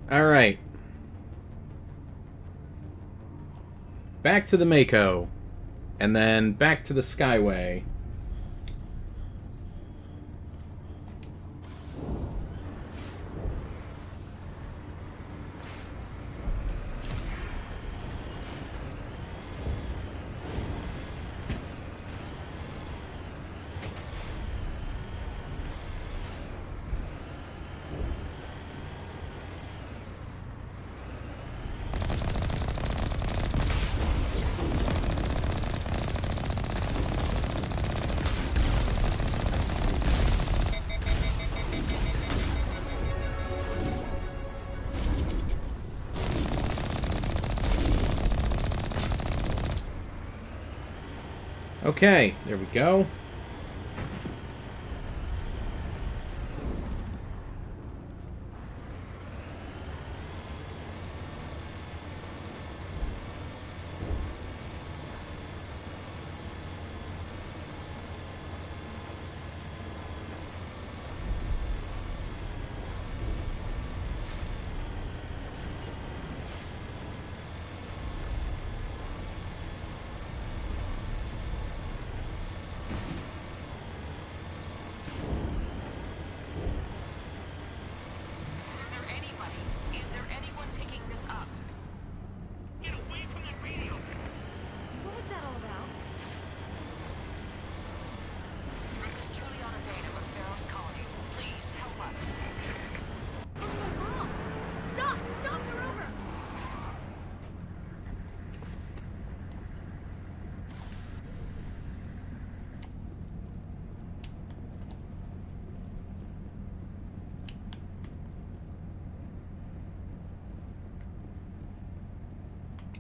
All right. Back to the Mako. And then back to the Skyway. Okay, there we go.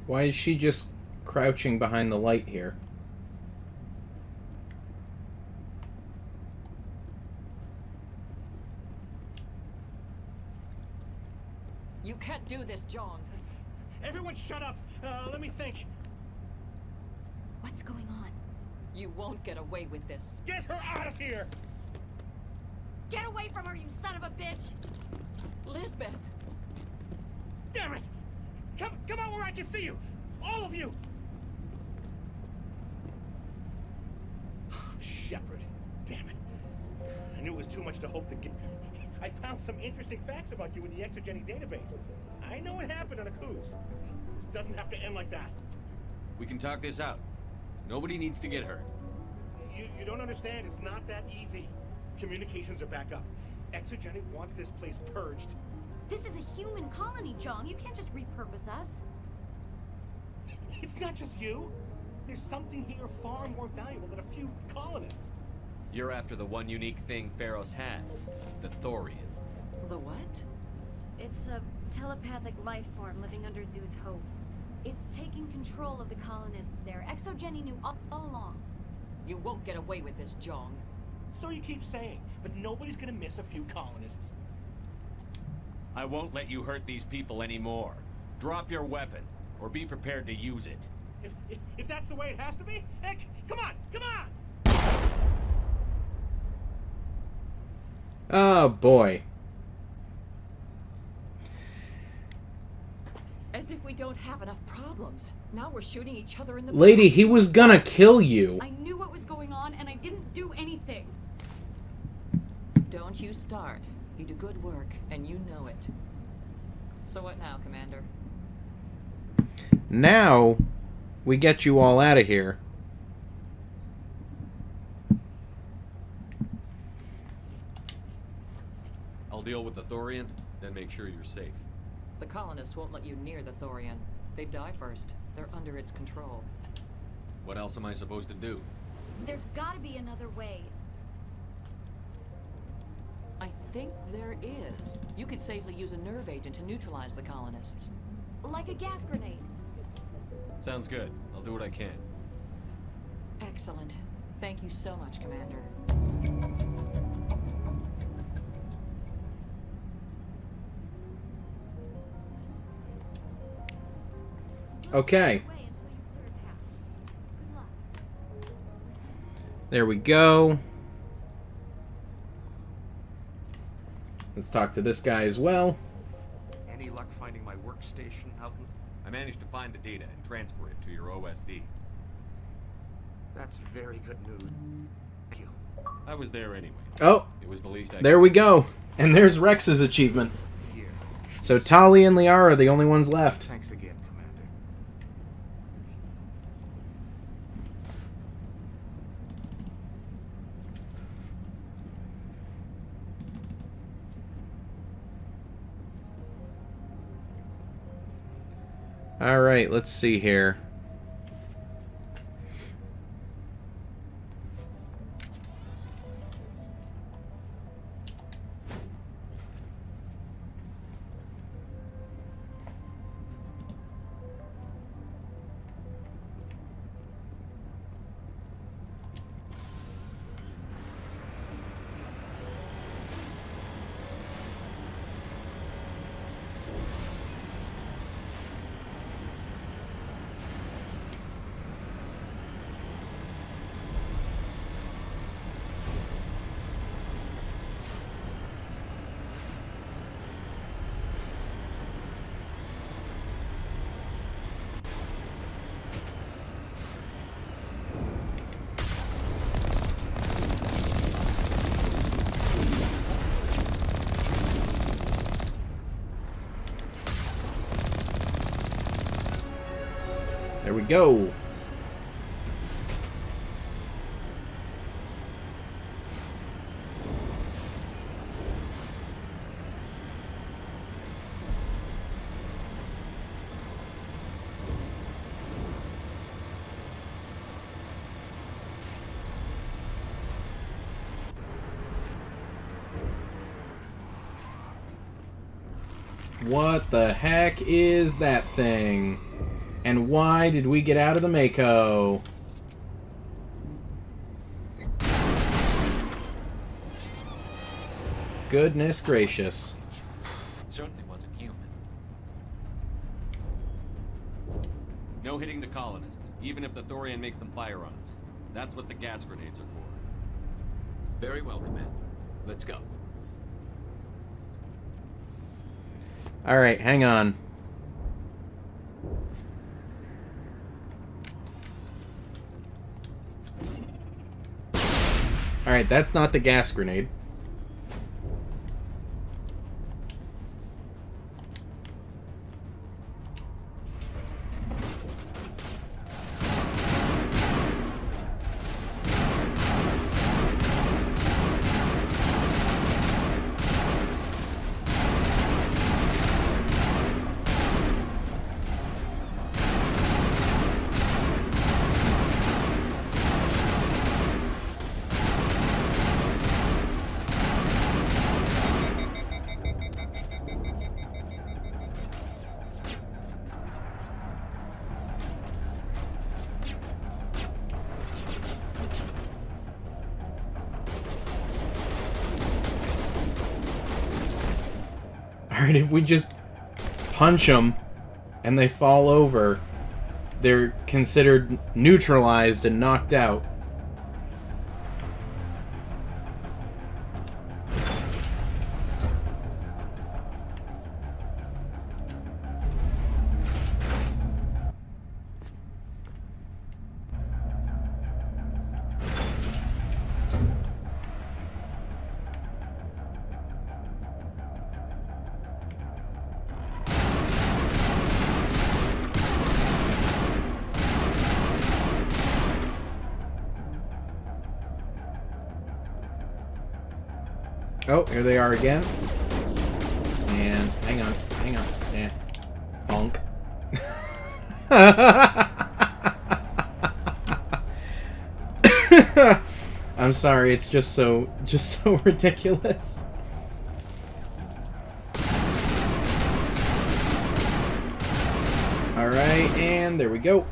Why is she just crouching behind the light here? You can't do this, John. Everyone shut up! Let me think. What's going on? You won't get away with this. Get her out of here! Get away from her, you son of a bitch! Lisbeth! Damn it! Come out where I can see you! All of you! Shepard. Damn it. I knew it was too much to hope that... I found some interesting facts about you in the exogenic database. I know it happened on a cruise. This doesn't have to end like that. We can talk this out. Nobody needs to get hurt. You don't understand. It's not that easy. Communications are back up. Exogenic wants this place purged. This is a human colony, Jong. You can't just repurpose us. It's not just you. There's something here far more valuable than a few colonists. You're after the one unique thing Pharos has, the Thorian. The what? It's a telepathic life form living under Zoo's hope. It's taking control of the colonists there. Exogeny knew all along. You won't get away with this, Jong. So you keep saying, but nobody's gonna miss a few colonists. I won't let you hurt these people anymore. Drop your weapon, or be prepared to use it. If that's the way it has to be, heck, come on, come on! Oh, boy. As if we don't have enough problems. Now we're shooting each other in the Lady, back. he was gonna kill you. I knew what was going on, and I didn't do anything. Don't you start. You do good work, and you know it. So what now, Commander? Now, we get you all out of here. I'll deal with the Thorian, then make sure you're safe. The colonists won't let you near the Thorian. They die first. They're under its control. What else am I supposed to do? There's gotta be another way. I think there is. You could safely use a nerve agent to neutralize the colonists. Like a gas grenade. Sounds good. I'll do what I can. Excellent. Thank you so much, Commander. Okay. There we go. Let's talk to this guy as well. Any luck finding my workstation, Houghton? I managed to find the data and transfer it to your OSD. That's very good news. Thank you. I was there anyway. Oh, it was the least I there we go. And there's Rex's achievement. Here. So Tali and Liara are the only ones left. Thanks again, Commander. All right, let's see here. There we go. What the heck is that thing? And why did we get out of the Mako? Goodness gracious. It certainly wasn't human. No hitting the colonists, even if the Thorian makes them fire on us. That's what the gas grenades are for. Very well, Commander. Let's go. Alright, hang on. Alright, that's not the gas grenade. Alright, if we just punch them and they fall over, they're considered neutralized and knocked out. Oh, here they are again. And hang on. Yeah. Bonk. I'm sorry, it's just so ridiculous. Alright, and there we go.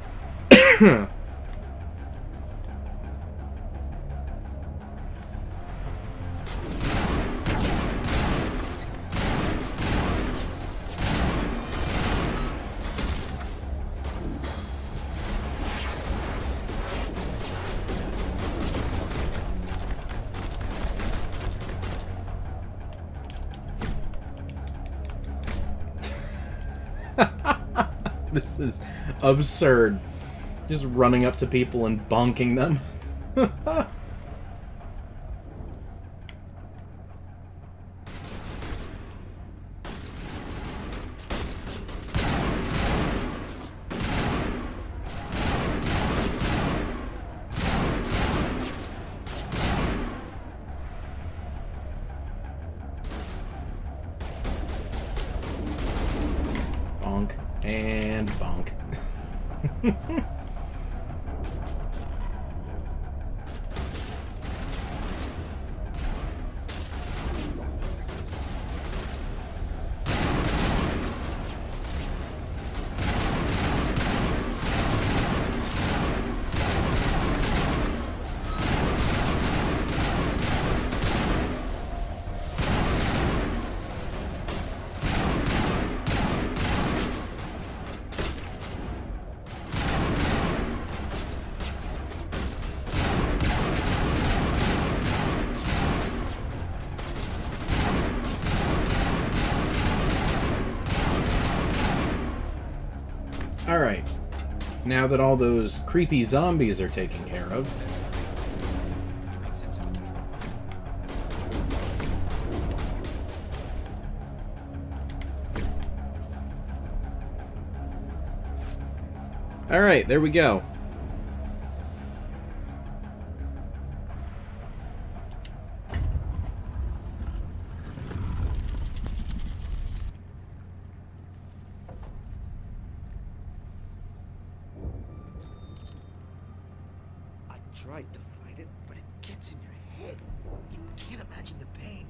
This is absurd. Just running up to people and bonking them. Bonk and bonk. Alright, now that all those creepy zombies are taken care of, alright, there we go. Tried to fight it, but it gets in your head. You can't imagine the pain.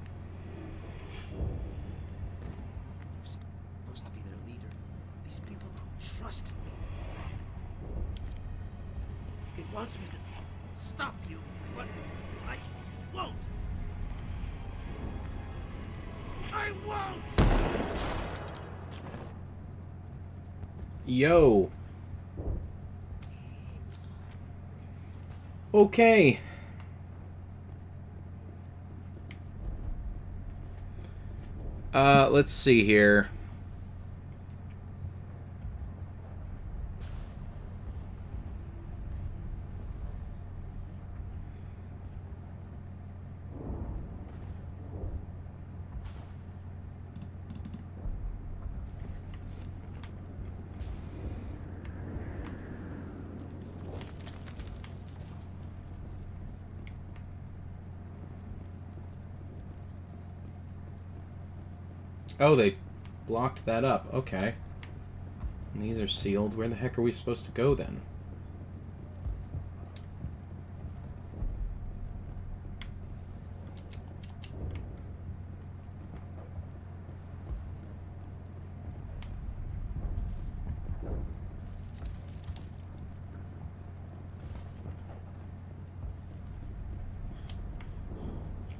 I'm supposed to be their leader. These people trusted me. It wants me to stop you, but I won't. I won't! Yo. Okay. Let's see here. Oh, they blocked that up. Okay. And these are sealed. Where the heck are we supposed to go then?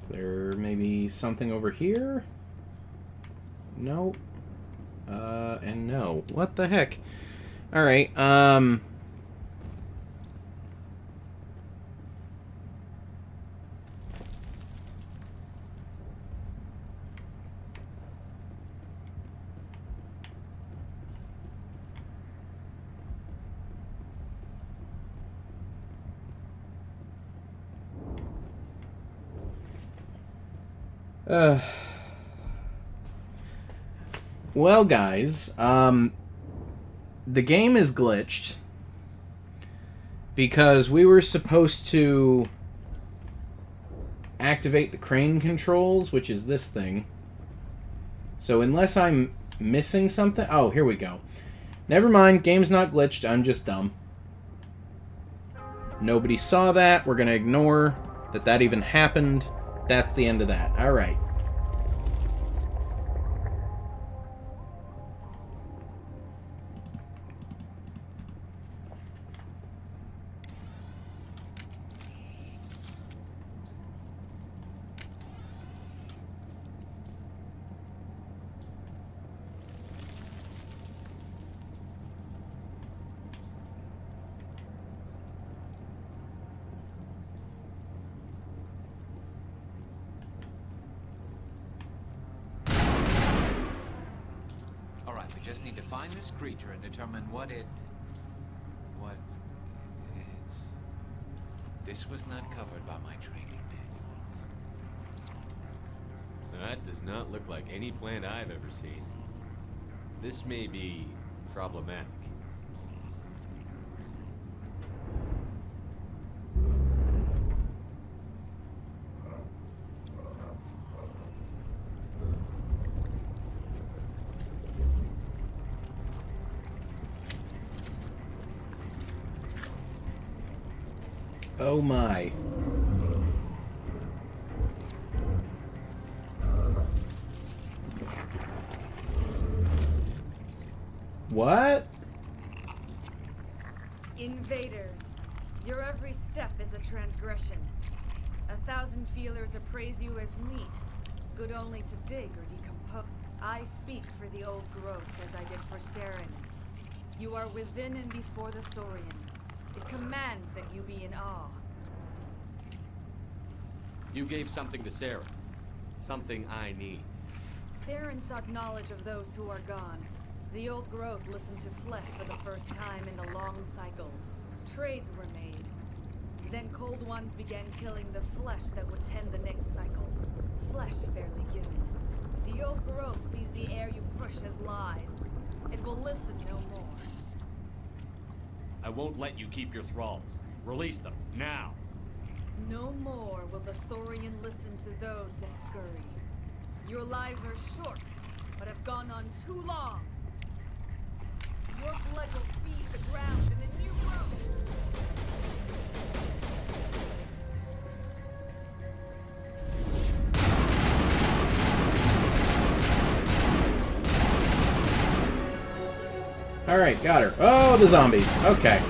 Is there maybe something over here? No. And no. What the heck? Alright, well, guys, the game is glitched because we were supposed to activate the crane controls, which is this thing. So unless I'm missing something... Oh, here we go. Never mind, game's not glitched, I'm just dumb. Nobody saw that, we're gonna ignore that that even happened. That's the end of that. Alright. just need to find this creature and determine what it is. This was not covered by my training manuals. That does not look like any plant I've ever seen. This may be problematic. Oh my. What? Invaders. Your every step is a transgression. 1,000 feelers appraise you as meat, good only to dig or decompose. I speak for the old growth as I did for Saren. You are within and before the Thorian. It commands that you be in awe. You gave something to Sarah. Something I need. Saren sought knowledge of those who are gone. The old growth listened to flesh for the first time in the long cycle. Trades were made. Then cold ones began killing the flesh that would tend the next cycle. Flesh fairly given. The old growth sees the air you push as lies. It will listen no more. I won't let you keep your thralls. Release them, now! No more will the Thorian listen to those that scurry. Your lives are short, but have gone on too long. Your blood will feed the ground in a new growth. Alright, got her. Oh, the zombies. Okay.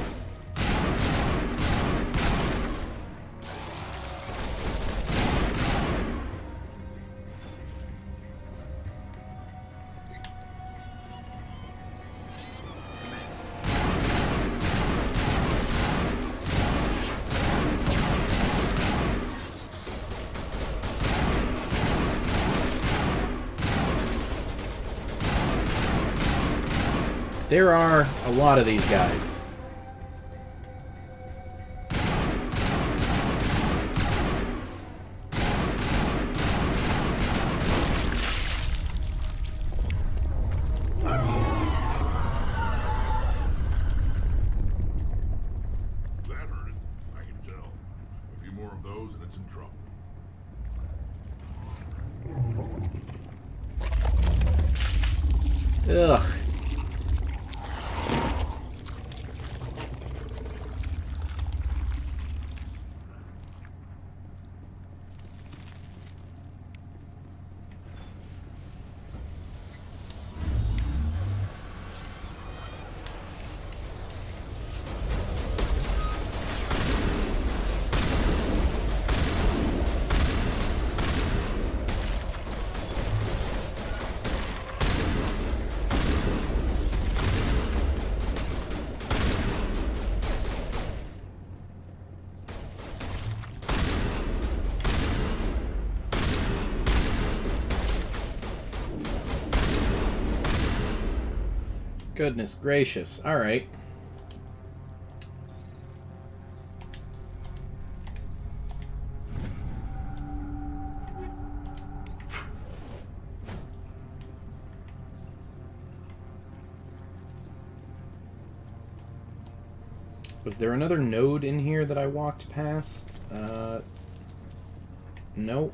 There are a lot of these guys. That hurt it. I can tell. A few more of those and it's in trouble. Ugh. Goodness gracious. Alright. Was there another node in here that I walked past? Nope.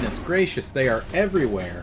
Goodness gracious, they are everywhere.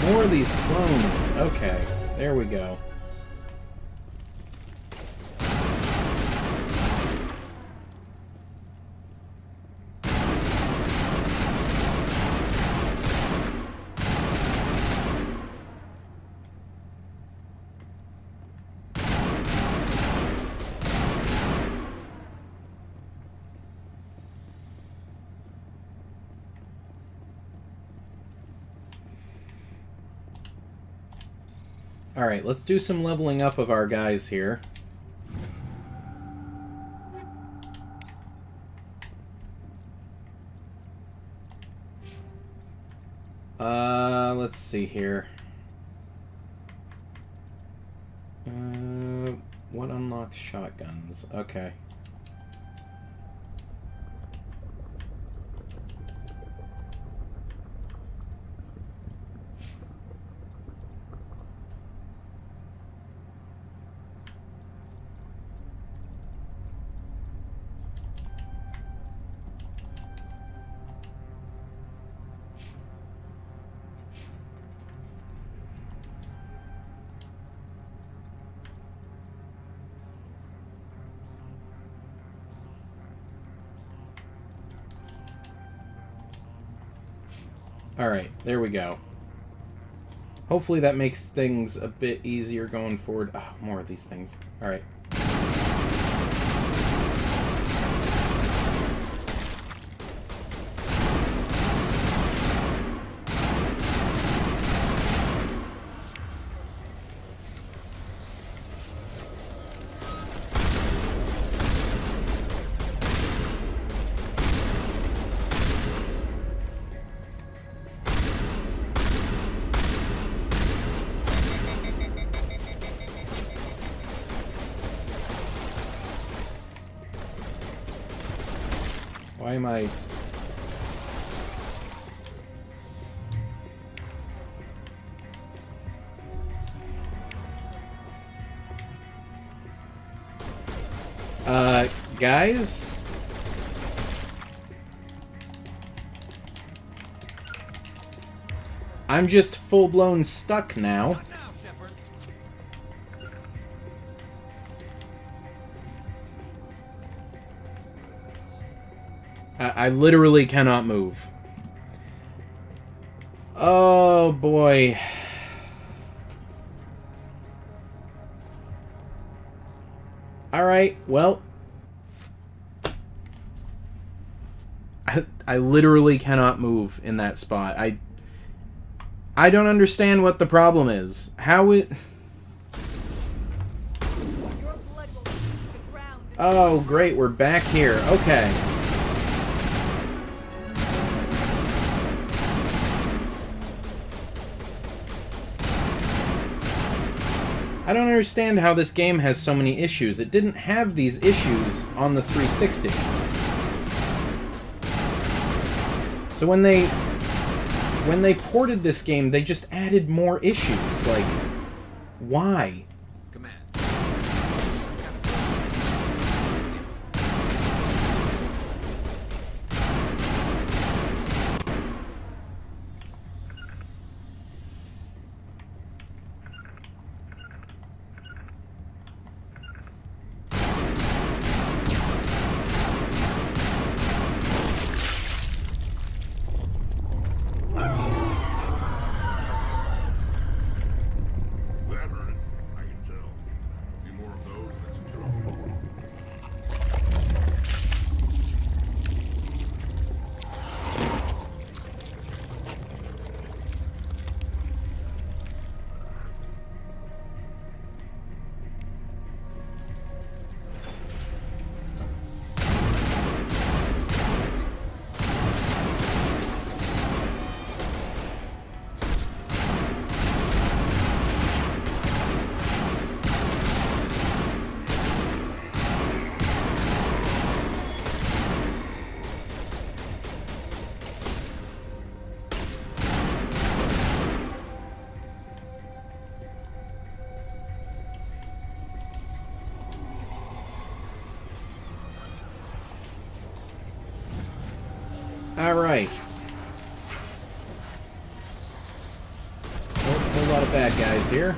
More of these clones. Okay, there we go. Alright, let's do some leveling up of our guys here. Let's see here. What unlocks shotguns? Okay. Alright, there we go. Hopefully that makes things a bit easier going forward. Oh, more of these things. Alright. Why am I... guys? I'm just full-blown stuck now. I literally cannot move. Oh, boy. Alright, well. I literally cannot move in that spot. I don't understand what the problem is. How it... Oh, great, we're back here. Okay. I don't understand how this game has so many issues. It didn't have these issues on the 360. So when they ported this game, they just added more issues. Like, why? Alright. Oh, a whole lot of bad guys here.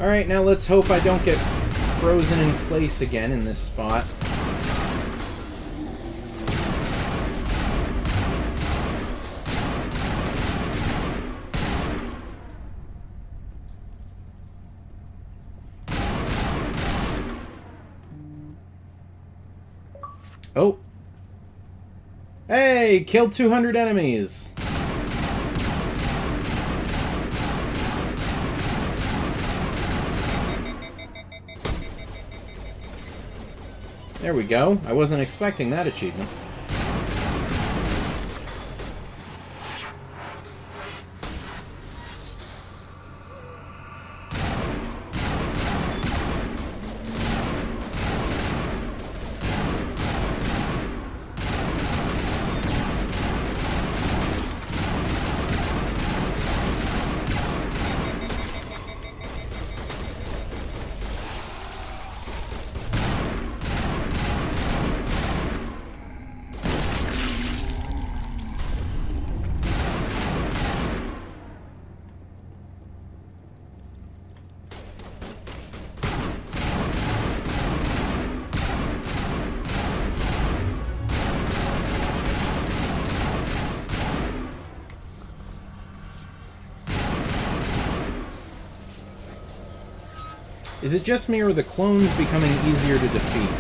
Alright, now let's hope I don't get frozen in place again in this spot. Oh! Hey! Killed 200 enemies! There we go. I wasn't expecting that achievement. Is it just me, or are the clones becoming easier to defeat?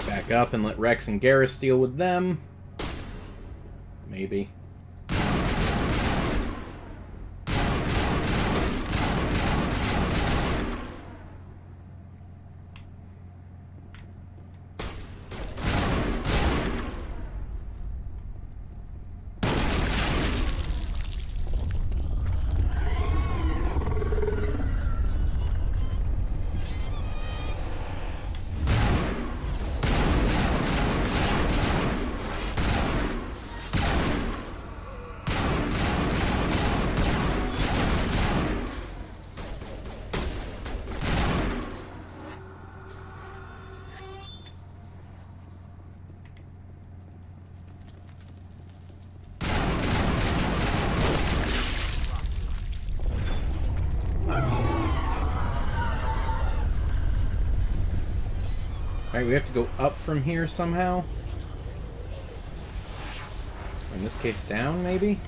Back up and let Rex and Garrus deal with them. Maybe. Alright, we have to go up from here somehow. In this case, down, maybe?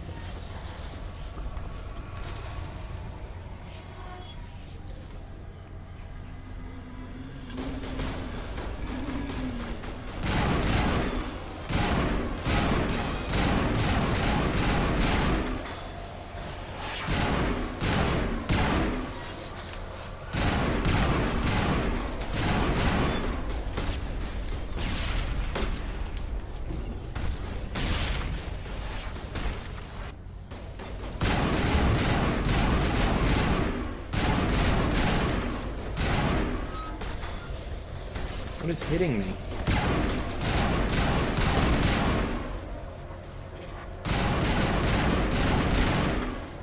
What is hitting me?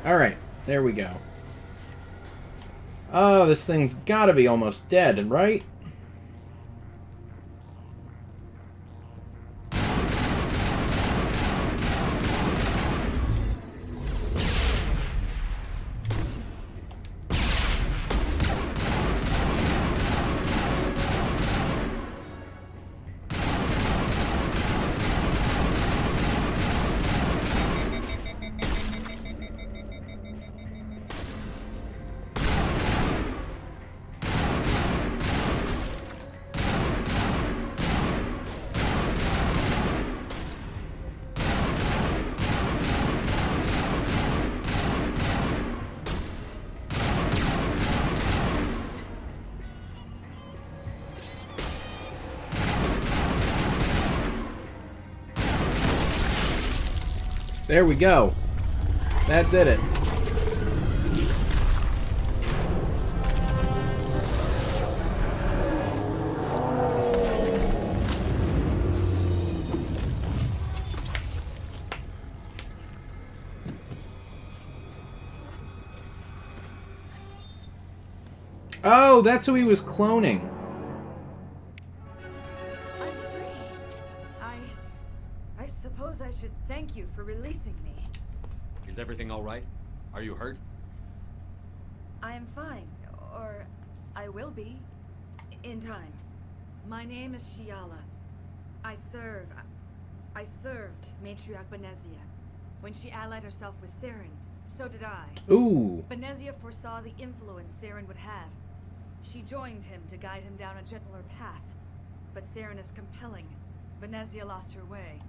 Alright, there we go. Oh, this thing's gotta be almost dead, right? There we go. That did it. Oh, that's who he was cloning. I'm free. I suppose I should thank you for releasing me. Is everything all right? Are you hurt? I am fine, or I will be, in time. My name is Shiala. I served Matriarch Benezia. When she allied herself with Saren, so did I. Ooh. Benezia foresaw the influence Saren would have. She joined him to guide him down a gentler path. But Saren is compelling. Benezia lost her way.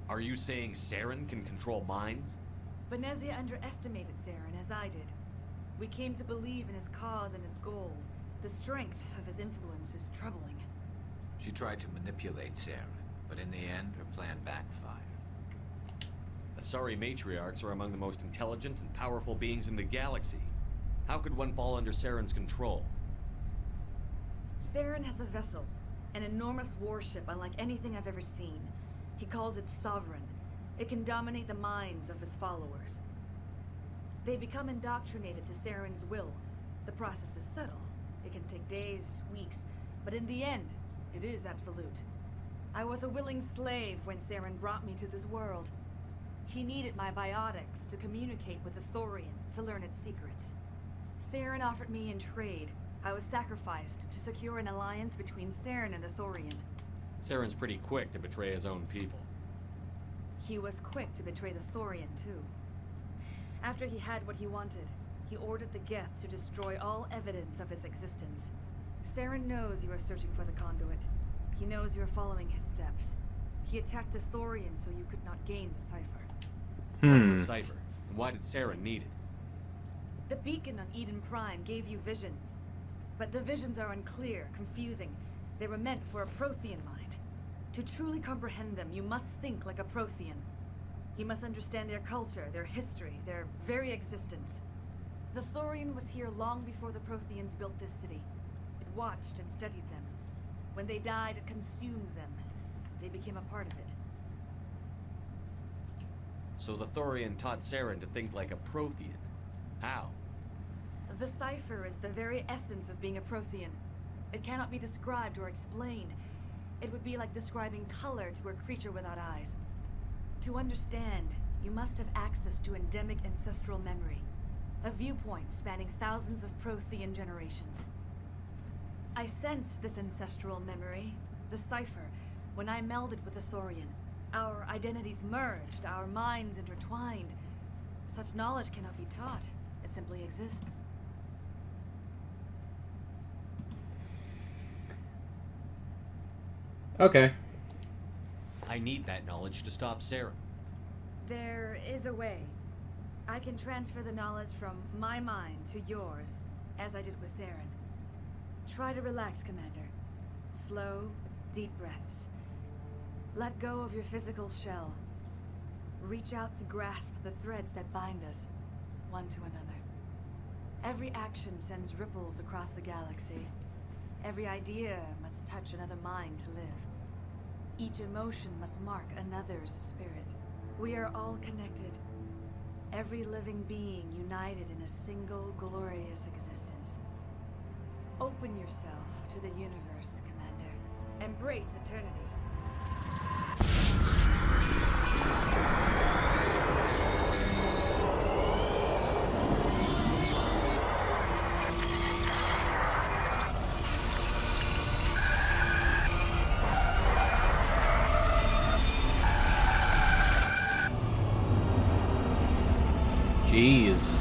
Are you saying Saren can control minds? Benezia underestimated Saren, as I did. We came to believe in his cause and his goals. The strength of his influence is troubling. She tried to manipulate Saren, but in the end, her plan backfired. Asari matriarchs are among the most intelligent and powerful beings in the galaxy. How could one fall under Saren's control? Saren has a vessel, an enormous warship unlike anything I've ever seen. He calls it Sovereign. It can dominate the minds of his followers. They become indoctrinated to Saren's will. The process is subtle. It can take days, weeks, but in the end, it is absolute. I was a willing slave when Saren brought me to this world. He needed my biotics to communicate with the Thorian, to learn its secrets. Saren offered me in trade. I was sacrificed to secure an alliance between Saren and the Thorian. Saren's pretty quick to betray his own people. He was quick to betray the Thorian, too. After he had what he wanted, he ordered the Geth to destroy all evidence of its existence. Saren knows you are searching for the conduit. He knows you are following his steps. He attacked the Thorian so you could not gain the cipher. What's the cipher? And why did Saren need it? The beacon on Eden Prime gave you visions. But the visions are unclear, confusing. They were meant for a Prothean mind. To truly comprehend them, you must think like a Prothean. You must understand their culture, their history, their very existence. The Thorian was here long before the Protheans built this city. It watched and studied them. When they died, it consumed them. They became a part of it. So the Thorian taught Saren to think like a Prothean. How? The cipher is the very essence of being a Prothean. It cannot be described or explained. It would be like describing color to a creature without eyes. To understand, you must have access to endemic ancestral memory. A viewpoint spanning thousands of Prothean generations. I sensed this ancestral memory, the cipher, when I melded with the Thorian. Our identities merged, our minds intertwined. Such knowledge cannot be taught. It simply exists. Okay. I need that knowledge to stop Saren. There is a way. I can transfer the knowledge from my mind to yours, as I did with Saren. Try to relax, Commander. Slow, deep breaths. Let go of your physical shell. Reach out to grasp the threads that bind us, one to another. Every action sends ripples across the galaxy. Every idea must touch another mind to live. Each emotion must mark another's spirit. We are all connected. Every living being united in a single glorious existence. Open yourself to the universe, Commander. Embrace eternity. Jeez.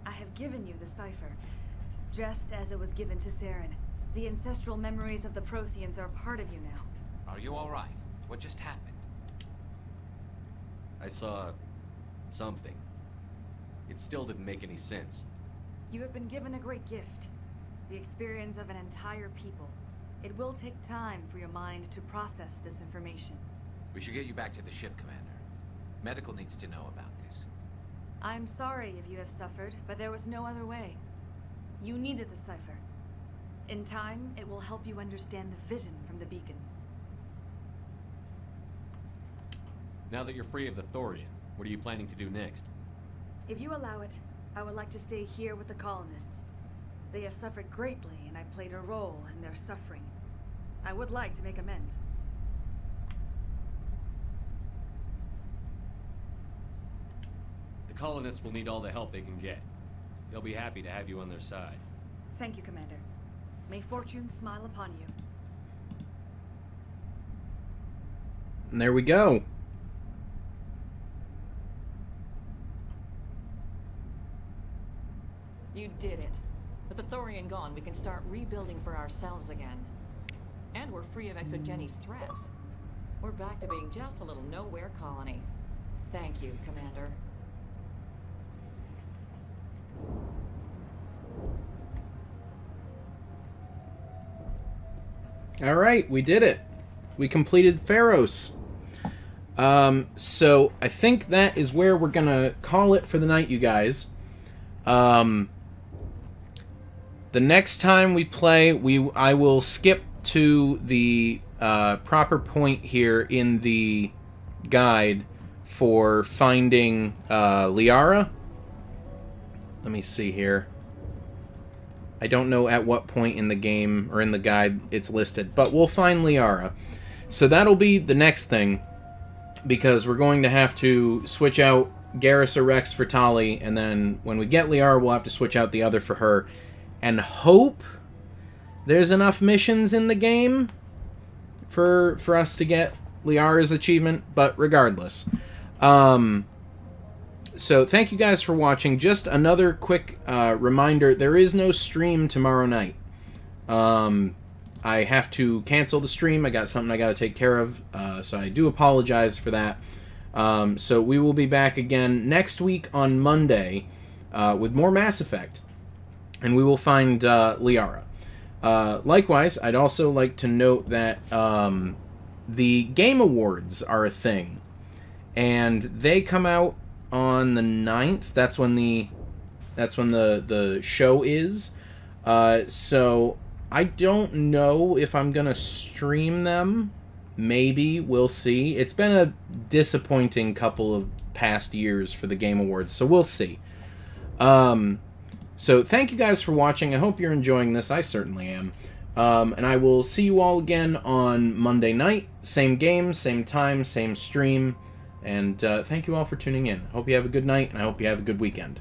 I have given you the cipher. just as it was given to Saren. The ancestral memories of the Protheans are part of you now. Are you alright? What just happened? I saw something. It still didn't make any sense. You have been given a great gift. The experience of an entire people. It will take time for your mind to process this information. We should get you back to the ship, Commander. Medical needs to know about this. I'm sorry if you have suffered, but there was no other way. You needed the cipher. In time, it will help you understand the vision from the beacon. Now that you're free of the Thorian, what are you planning to do next? If you allow it, I would like to stay here with the colonists. They have suffered greatly, and I played a role in their suffering. I would like to make amends. The colonists will need all the help they can get. They'll be happy to have you on their side. Thank you, Commander. May fortune smile upon you. And there we go. You did it. With the Thorian gone, we can start rebuilding for ourselves again. And we're free of Exogeni's threats. We're back to being just a little nowhere colony. Thank you, Commander. Alright, we did it. We completed Pharos. So I think that is where we're gonna call it for the night, you guys. The next time we play, I will skip to the proper point here in the guide for finding Liara. Let me see here. I don't know at what point in the game or in the guide it's listed, but we'll find Liara. So that'll be the next thing, because we're going to have to switch out Garrus or WREX for Tali, and then when we get Liara, we'll have to switch out the other for her, and hope there's enough missions in the game for us to get Liara's achievement, but regardless. So thank you guys for watching. Just another quick reminder, there is no stream tomorrow night. I have to cancel the stream. I got something I got to take care of, so I do apologize for that. So we will be back again next week on Monday with more Mass Effect, and we will find Liara. Likewise, I'd also like to note that the Game Awards are a thing, and they come out on the 9th. That's when the show is. So I don't know if I'm gonna stream them. Maybe, we'll see. It's been a disappointing couple of past years for the Game Awards, so we'll see. So thank you guys for watching. I hope you're enjoying this. I certainly am. And I will see you all again on Monday night. Same game, same time, same stream. And thank you all for tuning in. Hope you have a good night, and I hope you have a good weekend.